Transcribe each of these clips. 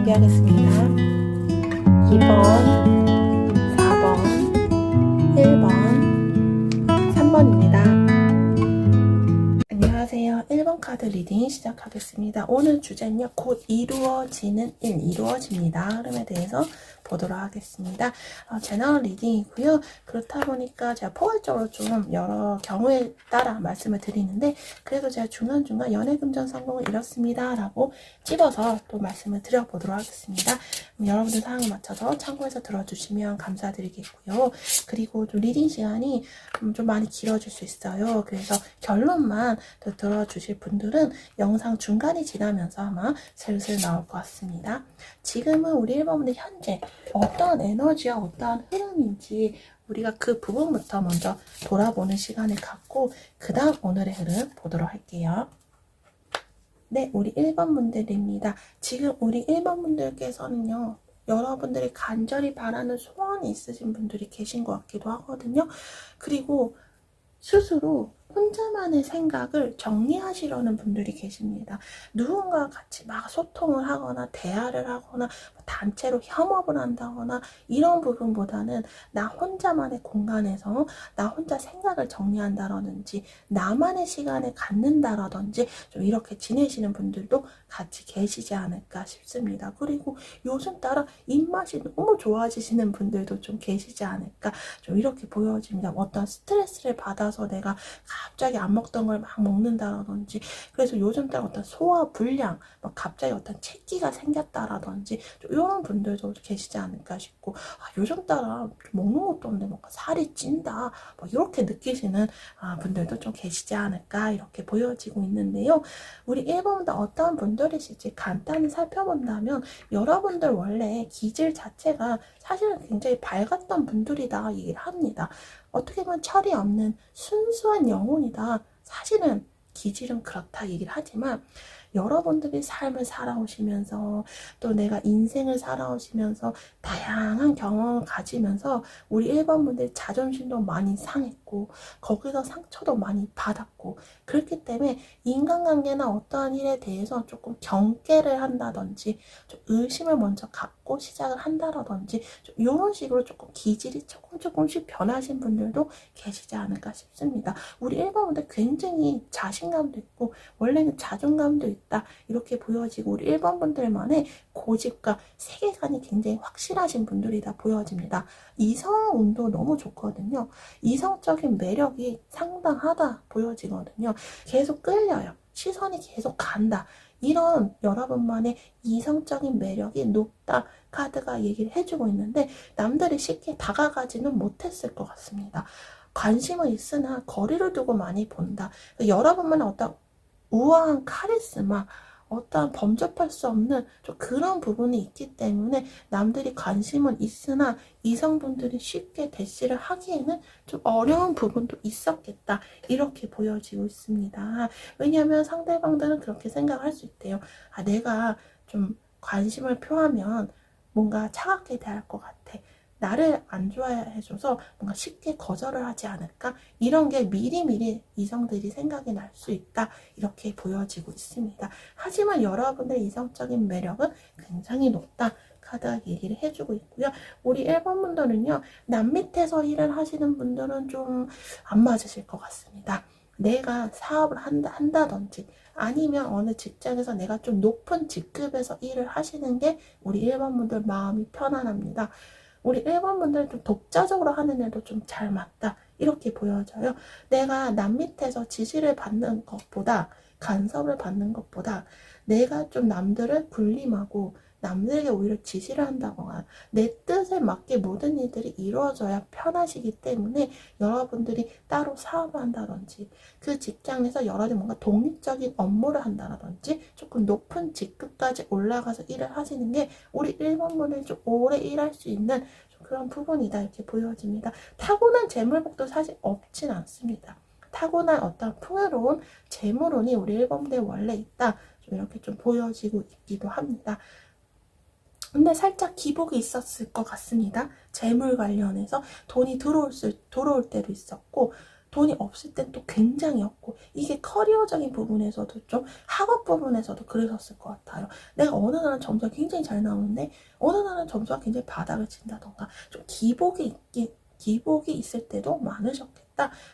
공개하겠습니다. 2번, 4번, 1번, 3번입니다. 안녕하세요. 1번 카드 리딩 시작하겠습니다. 오늘 주제는요. 곧 이루어지는 일, 이루어집니다. 흐름에 대해서 보도록 하겠습니다. 제너럴 리딩이고요. 그렇다 보니까 제가 포괄적으로 좀 여러 경우에 따라 말씀을 드리는데 그래도 제가 중간중간 연애금전 성공을 이뤘습니다. 라고 찍어서 또 말씀을 드려보도록 하겠습니다. 여러분들 상황에 맞춰서 참고해서 들어주시면 감사드리겠고요. 그리고 좀 리딩 시간이 좀 많이 길어질 수 있어요. 그래서 결론만 더 들어주실 분들은 영상 중간이 지나면서 아마 슬슬 나올 것 같습니다. 지금은 우리 1번분들 현재 어떤 에너지와 어떠한 흐름인지 우리가 그 부분부터 먼저 돌아보는 시간을 갖고 그 다음 오늘의 흐름 보도록 할게요. 네, 우리 1번 분들입니다. 지금 우리 1번 분들께서는요. 여러분들이 간절히 바라는 소원이 있으신 분들이 계신 것 같기도 하거든요. 그리고 스스로 혼자만의 생각을 정리하시려는 분들이 계십니다. 누군가와 같이 막 소통을 하거나 대화를 하거나 단체로 협업을 한다거나 이런 부분보다는 나 혼자만의 공간에서 나 혼자 생각을 정리한다라든지 나만의 시간을 갖는다라든지 좀 이렇게 지내시는 분들도 같이 계시지 않을까 싶습니다. 그리고 요즘 따라 입맛이 너무 좋아지시는 분들도 좀 계시지 않을까 좀 이렇게 보여집니다. 어떤 스트레스를 받아서 내가 갑자기 안 먹던 걸 막 먹는다라든지 그래서 요즘 따라 어떤 소화 불량 막 갑자기 어떤 체기가 생겼다라든지 좀 이런 분들도 계시지 않을까 싶고 요즘 따라 먹는 것도 없는데 뭔가 살이 찐다 뭐 이렇게 느끼시는 분들도 좀 계시지 않을까 이렇게 보여지고 있는데요. 우리 1번부터 어떤 분들이실지 간단히 살펴본다면 여러분들 원래 기질 자체가 사실은 굉장히 밝았던 분들이다 얘기를 합니다. 어떻게 보면 철이 없는 순수한 영혼이다. 사실은 기질은 그렇다 얘기를 하지만 여러분들이 삶을 살아오시면서 또 내가 인생을 살아오시면서 다양한 경험을 가지면서 우리 1번 분들 자존심도 많이 상했고 거기서 상처도 많이 받았고 그렇기 때문에 인간관계나 어떠한 일에 대해서 조금 경계를 한다든지 좀 의심을 먼저 갖고 시작을 한다든지 좀 이런 식으로 조금 기질이 조금씩 변하신 분들도 계시지 않을까 싶습니다. 우리 1번 분들 굉장히 자신감도 있고 원래는 자존감도 있다 이렇게 보여지고 우리 1번 분들만의 고집과 세계관이 굉장히 확실하신 분들이다 보여집니다. 이성운도 너무 좋거든요. 이성적인 매력이 상당하다 보여지거든요. 계속 끌려요. 시선이 계속 간다. 이런 여러분만의 이성적인 매력이 높다 카드가 얘기를 해주고 있는데 남들이 쉽게 다가가지는 못했을 것 같습니다. 관심은 있으나 거리를 두고 많이 본다. 여러분만의 어떤 우아한 카리스마 어떠한 범접할 수 없는 좀 그런 부분이 있기 때문에 남들이 관심은 있으나 이성분들이 쉽게 대시를 하기에는 좀 어려운 부분도 있었겠다 이렇게 보여지고 있습니다. 왜냐하면 상대방들은 그렇게 생각할 수 있대요. 내가 좀 관심을 표하면 뭔가 차갑게 대할 것 같아. 나를 안 좋아해줘서 뭔가 쉽게 거절을 하지 않을까? 이런 게 미리미리 이성들이 생각이 날 수 있다. 이렇게 보여지고 있습니다. 하지만 여러분의 이성적인 매력은 굉장히 높다. 카드가 얘기를 해주고 있고요. 우리 1번 분들은요. 남 밑에서 일을 하시는 분들은 좀 안 맞으실 것 같습니다. 내가 사업을 한다든지 아니면 어느 직장에서 내가 좀 높은 직급에서 일을 하시는 게 우리 1번 분들 마음이 편안합니다. 우리 1번 분들은 좀 독자적으로 하는 애도 좀 잘 맞다. 이렇게 보여져요. 내가 남 밑에서 지시를 받는 것보다 간섭을 받는 것보다 내가 좀 남들을 군림하고 남들에게 오히려 지시를 한다거나 내 뜻에 맞게 모든 일들이 이루어져야 편하시기 때문에 여러분들이 따로 사업을 한다든지 그 직장에서 여러 뭔가 독립적인 업무를 한다든지 조금 높은 직급까지 올라가서 일을 하시는 게 우리 1번분을 좀 오래 일할 수 있는 그런 부분이다 이렇게 보여집니다. 타고난 재물복도 사실 없진 않습니다. 타고난 어떤 풍요로운 재물운이 우리 1번분에 원래 있다 좀 이렇게 좀 보여지고 있기도 합니다. 근데 살짝 기복이 있었을 것 같습니다. 재물 관련해서 돈이 들어올 때도 있었고 돈이 없을 땐 또 굉장히 없고, 이게 커리어적인 부분에서도 좀 학업 부분에서도 그러셨을 것 같아요. 내가 어느 날은 점수가 굉장히 잘 나오는데 어느 날은 점수가 굉장히 바닥을 친다던가 좀 기복이 있을 때도 많으셨겠다.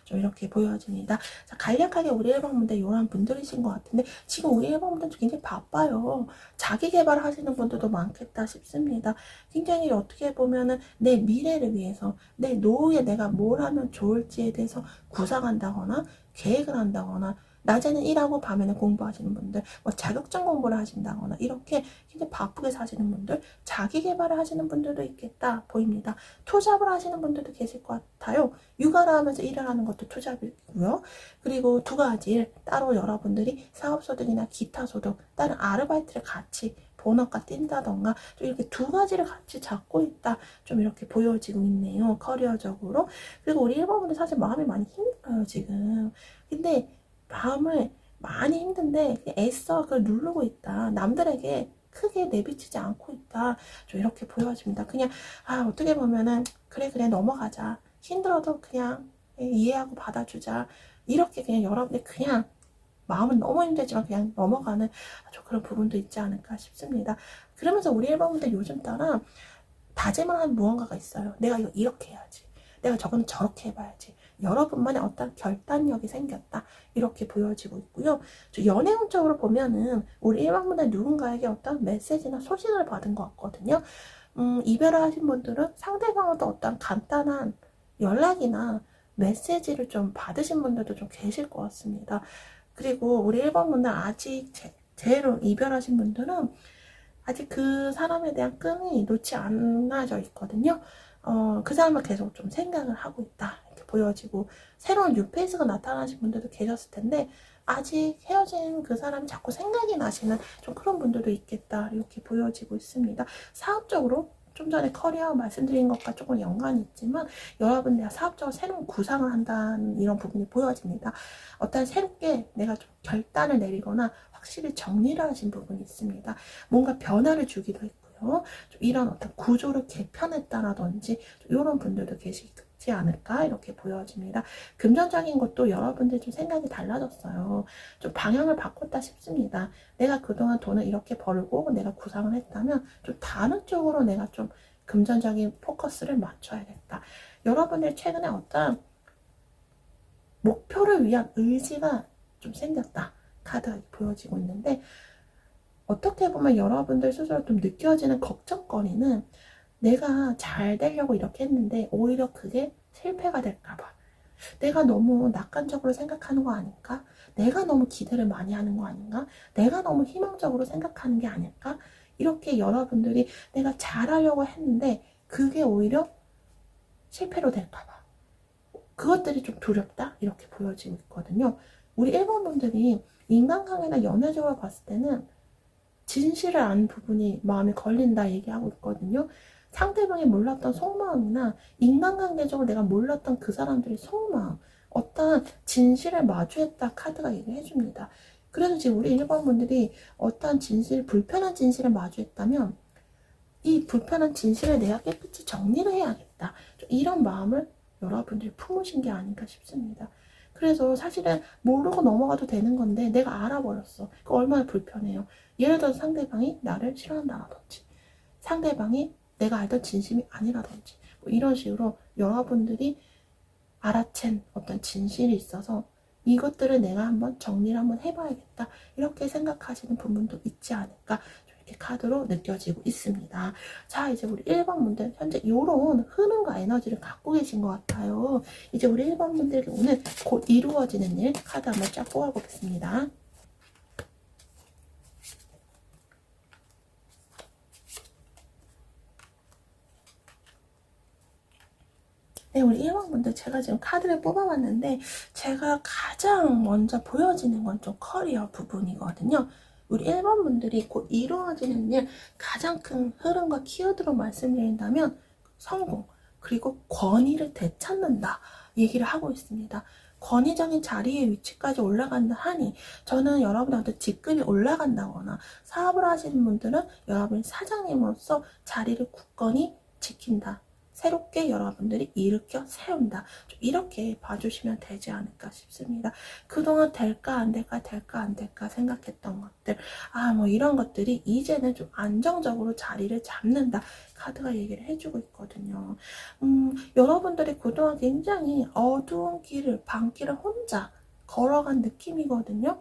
좀 이렇게 보여집니다. 자, 간략하게 우리 1번 분들 이런 분들이신 것 같은데 지금 우리 1번 분들 굉장히 바빠요. 자기 개발하시는 분들도 많겠다 싶습니다. 굉장히 어떻게 보면은 내 미래를 위해서 내 노후에 내가 뭘 하면 좋을지에 대해서 구상한다거나 계획을 한다거나 낮에는 일하고 밤에는 공부하시는 분들, 뭐 자격증 공부를 하신다거나 이렇게 굉장히 바쁘게 사시는 분들, 자기 개발을 하시는 분들도 있겠다 보입니다. 투잡을 하시는 분들도 계실 것 같아요. 육아를 하면서 일을 하는 것도 투잡이고요. 그리고 두 가지 일, 따로 여러분들이 사업소득이나 기타 소득, 다른 아르바이트를 같이 본업과 뛴다던가 좀 이렇게 두 가지를 같이 잡고 있다. 좀 이렇게 보여지고 있네요. 커리어적으로. 그리고 우리 1번분들 사실 마음이 많이 힘들어요, 지금. 근데 마음을 많이 힘든데 애써 그걸 누르고 있다. 남들에게 크게 내비치지 않고 있다. 좀 이렇게 보여집니다. 그냥 어떻게 보면은 그래 넘어가자. 힘들어도 그냥 이해하고 받아주자. 이렇게 그냥 여러분들 그냥 마음은 너무 힘들지만 그냥 넘어가는 좀 그런 부분도 있지 않을까 싶습니다. 그러면서 우리 1번분들 요즘 따라 다짐을 한 무언가가 있어요. 내가 이거 이렇게 해야지. 내가 저거는 저렇게 해봐야지. 여러분만의 어떤 결단력이 생겼다. 이렇게 보여지고 있고요. 연애운적으로 보면은 우리 1번분들 누군가에게 어떤 메시지나 소식을 받은 것 같거든요. 이별을 하신 분들은 상대방으로부터 어떤 간단한 연락이나 메시지를 좀 받으신 분들도 좀 계실 것 같습니다. 그리고 우리 1번분들 아직 제로 이별하신 분들은 아직 그 사람에 대한 끈이 놓지 않아져 있거든요. 그 사람을 계속 좀 생각을 하고 있다. 이렇게 보여지고, 새로운 뉴페이스가 나타나신 분들도 계셨을 텐데, 아직 헤어진 그 사람이 자꾸 생각이 나시는 좀 그런 분들도 있겠다. 이렇게 보여지고 있습니다. 사업적으로 좀 전에 커리어 말씀드린 것과 조금 연관이 있지만 여러분들 사업적으로 새로운 구상을 한다는 이런 부분이 보여집니다. 어떤 새롭게 내가 좀 결단을 내리거나 확실히 정리를 하신 부분이 있습니다. 뭔가 변화를 주기도 했고요. 좀 이런 어떤 구조를 개편했다라든지 이런 분들도 계시지 않을까 이렇게 보여집니다. 금전적인 것도 여러분들 좀 생각이 달라졌어요. 좀 방향을 바꿨다 싶습니다. 내가 그동안 돈을 이렇게 벌고 내가 구상을 했다면 좀 다른 쪽으로 내가 좀 금전적인 포커스를 맞춰야겠다. 여러분들 최근에 어떤 목표를 위한 의지가 좀 생겼다. 카드가 보여지고 있는데 어떻게 보면 여러분들 스스로 좀 느껴지는 걱정거리는 내가 잘 되려고 이렇게 했는데 오히려 그게 실패가 될까봐 내가 너무 낙관적으로 생각하는 거 아닐까? 내가 너무 기대를 많이 하는 거 아닌가? 내가 너무 희망적으로 생각하는 게 아닐까? 이렇게 여러분들이 내가 잘하려고 했는데 그게 오히려 실패로 될까봐 그것들이 좀 두렵다? 이렇게 보여지고 있거든요. 우리 1번 분들이 인간관계나 연애적으로 봤을 때는 진실을 아는 부분이 마음에 걸린다 얘기하고 있거든요. 상대방이 몰랐던 속마음이나 인간관계적으로 내가 몰랐던 그 사람들의 속마음, 어떤 진실을 마주했다 카드가 얘기해 줍니다. 그래서 지금 우리 1번 분들이 어떤 불편한 진실을 마주했다면 이 불편한 진실을 내가 깨끗이 정리를 해야겠다. 이런 마음을 여러분들이 품으신 게 아닌가 싶습니다. 그래서 사실은 모르고 넘어가도 되는 건데 내가 알아버렸어. 그 얼마나 불편해요. 예를 들어서 상대방이 나를 싫어한다라든지 상대방이 내가 알던 진심이 아니라든지 뭐 이런 식으로 여러분들이 알아챈 어떤 진실이 있어서 이것들을 내가 한번 정리를 한번 해봐야겠다. 이렇게 생각하시는 부분도 있지 않을까 이렇게 카드로 느껴지고 있습니다. 자, 이제 우리 1번 분들 현재 이런 흐름과 에너지를 갖고 계신 것 같아요. 이제 우리 1번 분들에게 오늘 곧 이루어지는 일 카드 한번 쫙 뽑아보겠습니다. 네, 우리 1번 분들 제가 지금 카드를 뽑아봤는데 제가 가장 먼저 보여지는 건 좀 커리어 부분이거든요. 우리 1번 분들이 곧 이루어지는 일 가장 큰 흐름과 키워드로 말씀드린다면 성공 그리고 권위를 되찾는다 얘기를 하고 있습니다. 권위적인 자리에 위치까지 올라간다 하니 저는 여러분한테 직급이 올라간다거나 사업을 하시는 분들은 여러분이 사장님으로서 자리를 굳건히 지킨다 새롭게 여러분들이 일으켜 세운다. 좀 이렇게 봐주시면 되지 않을까 싶습니다. 그동안 될까 안 될까 될까 안 될까 생각했던 것들, 뭐 이런 것들이 이제는 좀 안정적으로 자리를 잡는다. 카드가 얘기를 해주고 있거든요. 여러분들이 그동안 굉장히 어두운 길을, 방길을 혼자 걸어간 느낌이거든요.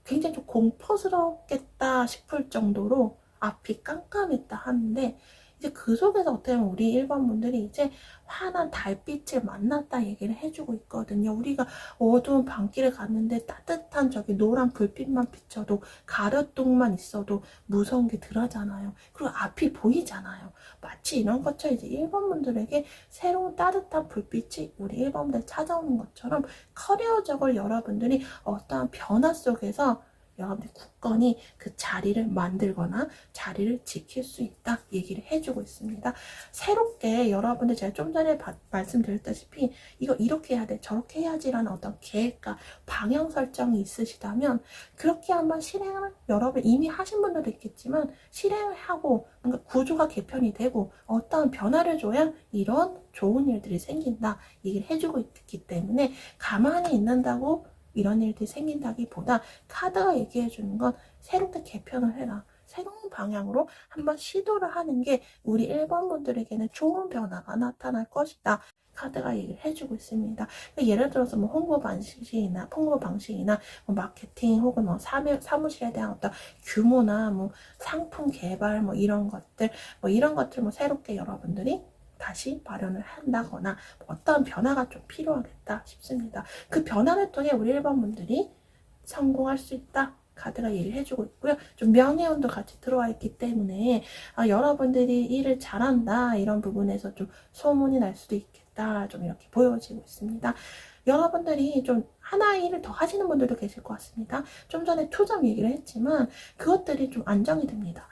굉장히 좀 공포스럽겠다 싶을 정도로 앞이 깜깜했다 하는데, 이제 그 속에서 어떻게 보면 우리 1번 분들이 이제 환한 달빛을 만났다 얘기를 해주고 있거든요. 우리가 어두운 밤길을 갔는데 따뜻한 저기 노란 불빛만 비춰도, 가려똥만 있어도 무서운 게 덜하잖아요. 그리고 앞이 보이잖아요. 마치 이런 것처럼 이제 1번 분들에게 새로운 따뜻한 불빛이 우리 1번 분들 찾아오는 것처럼, 커리어적으로 여러분들이 어떠한 변화 속에서 여러분들 굳건히 그 자리를 만들거나 자리를 지킬 수 있다 얘기를 해주고 있습니다. 새롭게 여러분들, 제가 좀 전에 말씀드렸다시피 이거 이렇게 해야 돼, 저렇게 해야지라는 어떤 계획과 방향 설정이 있으시다면 그렇게 한번 실행을, 여러분 이미 하신 분들도 있겠지만 실행을 하고 뭔가 구조가 개편이 되고 어떠한 변화를 줘야 이런 좋은 일들이 생긴다 얘기를 해주고 있기 때문에, 가만히 있는다고 이런 일들이 생긴다기보다 카드가 얘기해 주는 건 새롭게 개편을 해라. 새로운 방향으로 한번 시도를 하는 게 우리 1번 분들에게는 좋은 변화가 나타날 것이다. 카드가 얘기를 해주고 있습니다. 예를 들어서 뭐 홍보 방식이나 뭐 마케팅 혹은 뭐 사무실에 대한 어떤 규모나 뭐 상품 개발 뭐 이런 것들 뭐 새롭게 여러분들이 다시 마련을 한다거나 어떤 변화가 좀 필요하겠다 싶습니다. 그 변화를 통해 우리 1번 분들이 성공할 수 있다. 카드가 얘기를 해주고 있고요. 좀 명예운도 같이 들어와 있기 때문에 여러분들이 일을 잘한다 이런 부분에서 좀 소문이 날 수도 있겠다. 좀 이렇게 보여지고 있습니다. 여러분들이 좀 하나의 일을 더 하시는 분들도 계실 것 같습니다. 좀 전에 투잡 얘기를 했지만 그것들이 좀 안정이 됩니다.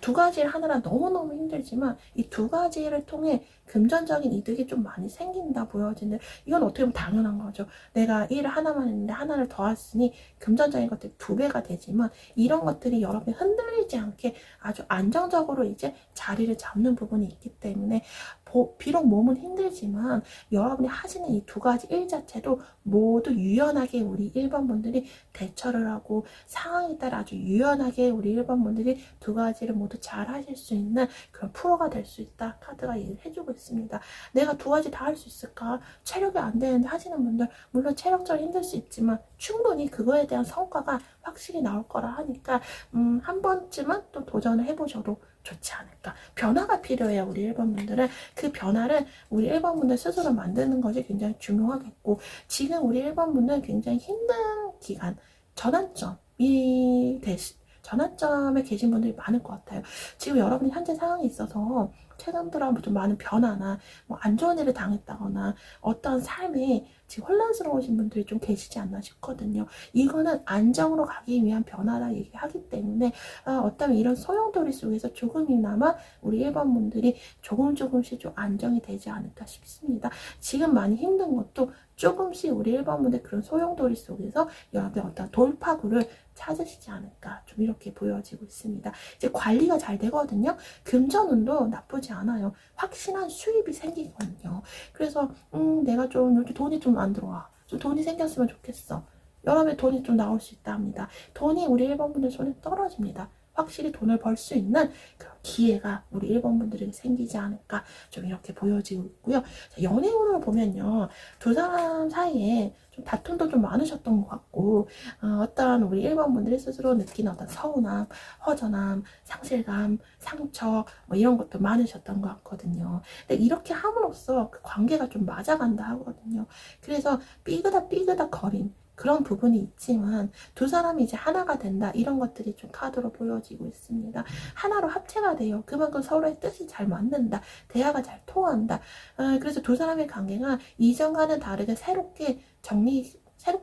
두 가지 일 하느라 너무너무 힘들지만 이 두 가지 일을 통해 금전적인 이득이 좀 많이 생긴다 보여지는, 이건 어떻게 보면 당연한 거죠. 내가 일을 하나만 했는데 하나를 더 했으니 금전적인 것들이 2배가 되지만, 이런 것들이 여러분이 흔들리지 않게 아주 안정적으로 이제 자리를 잡는 부분이 있기 때문에, 비록 몸은 힘들지만 여러분이 하시는 이 두 가지 일 자체도 모두 유연하게 우리 1번 분들이 대처를 하고, 상황에 따라 아주 유연하게 우리 1번 분들이 두 가지를 모두 잘 하실 수 있는 그런 프로가 될 수 있다. 카드가 얘기를 해주고 있습니다. 내가 두 가지 다 할 수 있을까? 체력이 안 되는데 하시는 분들, 물론 체력적으로 힘들 수 있지만 충분히 그거에 대한 성과가 확실히 나올 거라 하니까 한 번쯤은 또 도전을 해보셔도 좋지 않을까. 변화가 필요해요. 우리 1번 분들은 그 변화를 우리 1번 분들 스스로 만드는 것이 굉장히 중요하겠고, 지금 우리 1번 분은 굉장히 힘든 기간, 전환점에 계신 분들이 많을 것 같아요. 지금 여러분이 현재 상황에 있어서 최근 들어 좀 많은 변화나 뭐 안 좋은 일을 당했다거나 어떤 삶에 지금 혼란스러우신 분들이 좀 계시지 않나 싶거든요. 이거는 안정으로 가기 위한 변화라 얘기하기 때문에 어떤 이런 소용돌이 속에서 조금이나마 우리 1번 분들이 조금씩 좀 안정이 되지 않을까 싶습니다. 지금 많이 힘든 것도 조금씩 우리 1번 분들 그런 소용돌이 속에서 여러분의 어떤 돌파구를 찾으시지 않을까, 좀 이렇게 보여지고 있습니다. 이제 관리가 잘 되거든요. 금전운도 나쁘지 않아요. 확실한 수입이 생기거든요. 그래서 내가 좀 이렇게 돈이 좀 안 들어와, 좀 돈이 생겼으면 좋겠어. 여러분의 돈이 좀 나올 수 있다 합니다. 돈이 우리 1번 분들 손에 떨어집니다. 확실히 돈을 벌 수 있는 그런 기회가 우리 1번 분들에게 생기지 않을까, 좀 이렇게 보여지고 있고요. 연애운을 보면요, 두 사람 사이에 좀 다툼도 좀 많으셨던 것 같고, 어떤 우리 1번 분들이 스스로 느끼는 어떤 서운함, 허전함, 상실감, 상처 뭐 이런 것도 많으셨던 것 같거든요. 근데 이렇게 함으로써 그 관계가 좀 맞아간다 하거든요. 그래서 삐그덕 거린 그런 부분이 있지만 두 사람이 이제 하나가 된다, 이런 것들이 좀 카드로 보여지고 있습니다. 하나로 합체가 돼요. 그만큼 서로의 뜻이 잘 맞는다, 대화가 잘 통한다. 그래서 두 사람의 관계가 이전과는 다르게 새롭게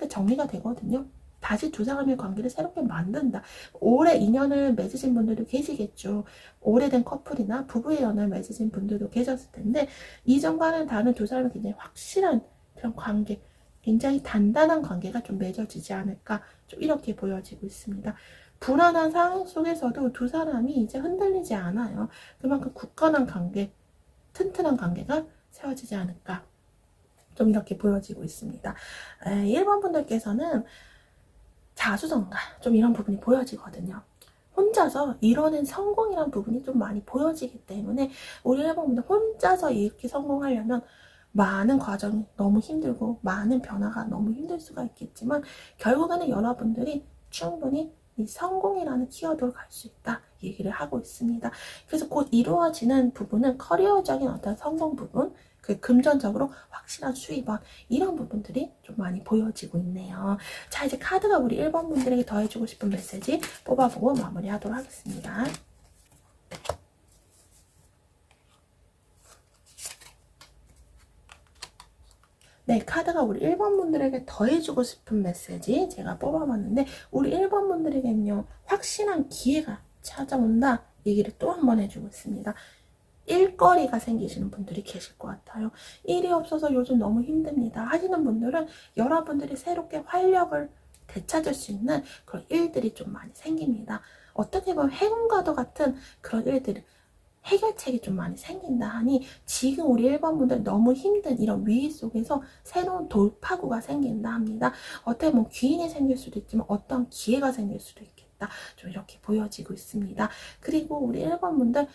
정리가 되거든요. 다시 두 사람의 관계를 새롭게 만든다. 오래 인연을 맺으신 분들도 계시겠죠. 오래된 커플이나 부부의 연을 맺으신 분들도 계셨을 텐데, 이전과는 다른 두 사람의 굉장히 확실한 그런 관계, 굉장히 단단한 관계가 좀 맺어지지 않을까, 좀 이렇게 보여지고 있습니다. 불안한 상황 속에서도 두 사람이 이제 흔들리지 않아요. 그만큼 굳건한 관계, 튼튼한 관계가 세워지지 않을까, 좀 이렇게 보여지고 있습니다. 1번 분들께서는 자수성가, 좀 이런 부분이 보여지거든요. 혼자서 이뤄낸 성공이란 부분이 좀 많이 보여지기 때문에 우리 1번 분들 혼자서 이렇게 성공하려면 많은 과정이 너무 힘들고 많은 변화가 너무 힘들 수가 있겠지만, 결국에는 여러분들이 충분히 이 성공이라는 키워드로 갈 수 있다 얘기를 하고 있습니다. 그래서 곧 이루어지는 부분은 커리어적인 어떤 성공 부분, 그 금전적으로 확실한 수입원, 이런 부분들이 좀 많이 보여지고 있네요. 자, 이제 카드가 우리 1번 분들에게 더해주고 싶은 메시지 뽑아보고 마무리하도록 하겠습니다. 네, 카드가 우리 1번 분들에게 더해주고 싶은 메시지 제가 뽑아봤는데, 우리 1번 분들에게는요, 확실한 기회가 찾아온다 얘기를 또 한 번 해주고 있습니다. 일거리가 생기시는 분들이 계실 것 같아요. 일이 없어서 요즘 너무 힘듭니다 하시는 분들은 여러분들이 새롭게 활력을 되찾을 수 있는 그런 일들이 좀 많이 생깁니다. 어떻게 보면 행운과도 같은 그런 일들이, 해결책이 좀 많이 생긴다 하니, 지금 우리 1번 분들 너무 힘든 이런 위기 속에서 새로운 돌파구가 생긴다 합니다. 어떻게 보면 귀인이 생길 수도 있지만 어떤 기회가 생길 수도 있겠다, 좀 이렇게 보여지고 있습니다. 그리고 우리 1번 분들,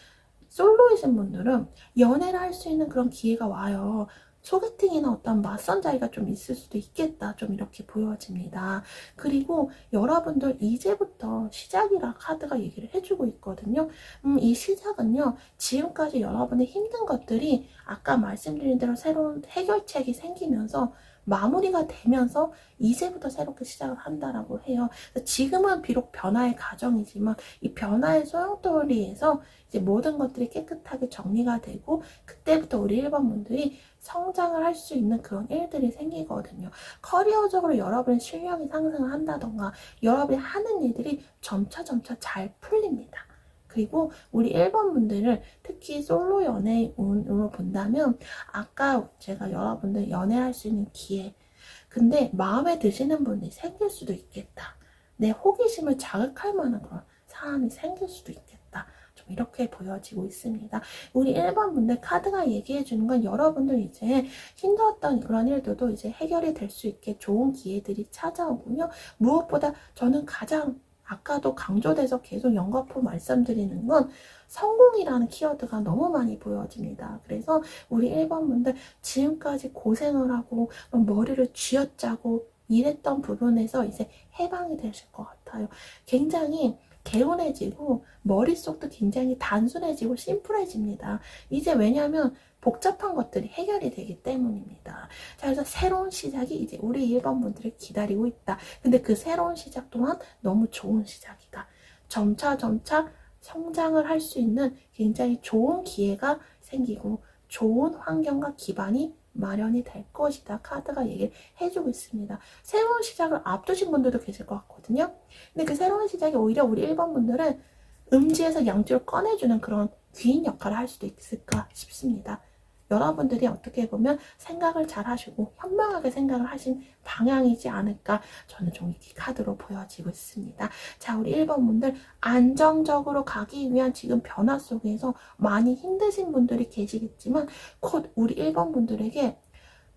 솔로이신 분들은 연애를 할 수 있는 그런 기회가 와요. 소개팅이나 어떤 맞선 자리가 좀 있을 수도 있겠다, 좀 이렇게 보여집니다. 그리고 여러분들 이제부터 시작이라 카드가 얘기를 해주고 있거든요. 이 시작은요, 지금까지 여러분의 힘든 것들이 아까 말씀드린 대로 새로운 해결책이 생기면서 마무리가 되면서 이제부터 새롭게 시작을 한다라고 해요. 지금은 비록 변화의 과정이지만 이 변화의 소용돌이에서 이제 모든 것들이 깨끗하게 정리가 되고, 그때부터 우리 1번 분들이 성장을 할 수 있는 그런 일들이 생기거든요. 커리어적으로 여러분의 실력이 상승을 한다던가, 여러분이 하는 일들이 점차 잘 풀립니다. 그리고 우리 1번 분들을 특히 솔로 연애운으로 본다면, 아까 제가 여러분들 연애할 수 있는 기회, 근데 마음에 드시는 분이 생길 수도 있겠다, 내 호기심을 자극할 만한 그런 사람이 생길 수도 있겠다, 좀 이렇게 보여지고 있습니다. 우리 1번 분들 카드가 얘기해 주는 건, 여러분들 이제 힘들었던 그런 일들도 이제 해결이 될 수 있게 좋은 기회들이 찾아오고요. 무엇보다 저는 가장 아까도 강조돼서 계속 연거푸 말씀드리는 건, 성공이라는 키워드가 너무 많이 보여집니다. 그래서 우리 1번 분들 지금까지 고생을 하고 머리를 쥐어짜고 일했던 부분에서 이제 해방이 되실 것 같아요. 굉장히 개운해지고 머릿속도 굉장히 단순해지고 심플해집니다. 이제 왜냐하면 복잡한 것들이 해결이 되기 때문입니다. 자, 그래서 새로운 시작이 이제 우리 1번 분들을 기다리고 있다. 근데 그 새로운 시작 또한 너무 좋은 시작이다. 점차 성장을 할 수 있는 굉장히 좋은 기회가 생기고 좋은 환경과 기반이 마련이 될 것이다, 카드가 얘기를 해주고 있습니다. 새로운 시작을 앞두신 분들도 계실 것 같거든요. 근데 그 새로운 시작이 오히려 우리 1번 분들은 음지에서 양지를 꺼내주는 그런 귀인 역할을 할 수도 있을까 싶습니다. 여러분들이 어떻게 보면 생각을 잘 하시고 현명하게 생각을 하신 방향이지 않을까, 저는 좀 이렇게 카드로 보여지고 있습니다. 자, 우리 1번 분들 안정적으로 가기 위한 지금 변화 속에서 많이 힘드신 분들이 계시겠지만, 곧 우리 1번 분들에게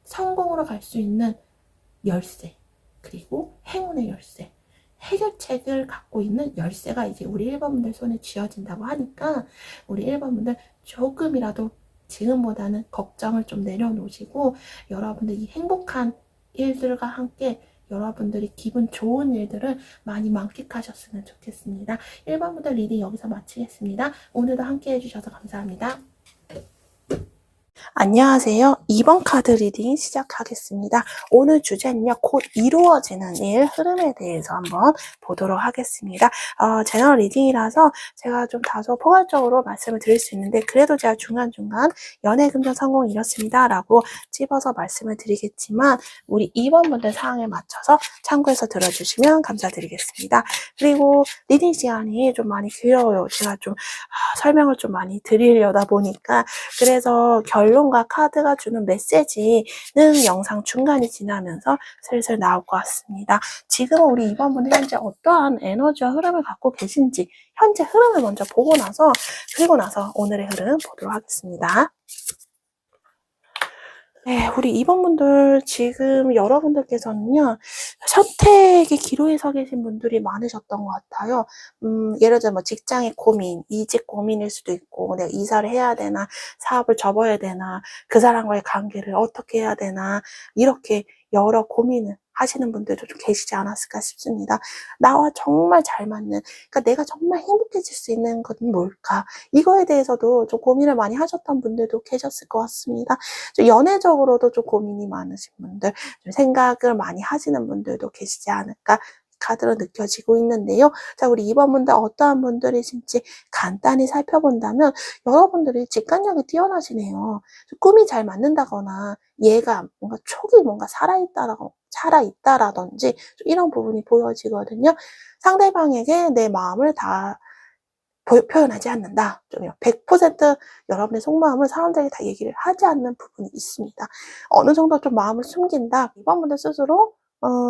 성공으로 갈 수 있는 열쇠, 그리고 행운의 열쇠, 해결책을 갖고 있는 열쇠가 이제 우리 1번 분들 손에 쥐어진다고 하니까, 우리 1번 분들 조금이라도 지금보다는 걱정을 좀 내려놓으시고, 여러분들 이 행복한 일들과 함께 여러분들이 기분 좋은 일들을 많이 만끽하셨으면 좋겠습니다. 1번 분들 리딩 여기서 마치겠습니다. 오늘도 함께 해주셔서 감사합니다. 안녕하세요. 2번 카드 리딩 시작하겠습니다. 오늘 주제는요, 곧 이루어지는 일 흐름에 대해서 한번 보도록 하겠습니다. 제너럴 리딩이라서 제가 좀 다소 포괄적으로 말씀을 드릴 수 있는데, 그래도 제가 중간중간 연애 금전 성공 이렇습니다 라고 찝어서 말씀을 드리겠지만, 우리 2번 분들 상황에 맞춰서 참고해서 들어주시면 감사드리겠습니다. 그리고 리딩 시간이 좀 많이 길어요. 제가 좀 설명을 좀 많이 드리려다 보니까. 그래서 결론과 카드가 주는 메시지는 영상 중간이 지나면서 슬슬 나올 것 같습니다. 지금 우리 2번 분은 현재 어떠한 에너지와 흐름을 갖고 계신지 현재 흐름을 먼저 보고 나서, 그리고 나서 오늘의 흐름 보도록 하겠습니다. 네, 우리 2번분들 지금 여러분들께서는요, 선택의 기로에 서 계신 분들이 많으셨던 것 같아요. 예를 들어 뭐 직장의 고민, 이직 고민일 수도 있고, 내가 이사를 해야 되나, 사업을 접어야 되나, 그 사람과의 관계를 어떻게 해야 되나, 이렇게 여러 고민을 하시는 분들도 좀 계시지 않았을까 싶습니다. 나와 정말 잘 맞는, 그러니까 내가 정말 행복해질 수 있는 건 뭘까? 이거에 대해서도 좀 고민을 많이 하셨던 분들도 계셨을 것 같습니다. 좀 연애적으로도 좀 고민이 많으신 분들, 좀 생각을 많이 하시는 분들도 계시지 않을까 카드로 느껴지고 있는데요. 자, 우리 2번분들 어떠한 분들이신지 간단히 살펴본다면 여러분들이 직관력이 뛰어나시네요. 꿈이 잘 맞는다거나 예감, 뭔가 촉이 뭔가 살아있다라든지 이런 부분이 보여지거든요. 상대방에게 내 마음을 다 표현하지 않는다. 좀 100% 여러분의 속마음을 사람들에게 다 얘기를 하지 않는 부분이 있습니다. 어느 정도 좀 마음을 숨긴다. 이번 분들 스스로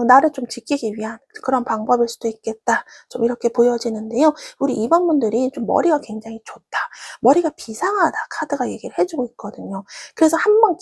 나를 좀 지키기 위한 그런 방법일 수도 있겠다. 좀 이렇게 보여지는데요. 우리 2번 분들이 좀 머리가 굉장히 좋다. 머리가 비상하다. 카드가 얘기를 해주고 있거든요. 그래서 한 번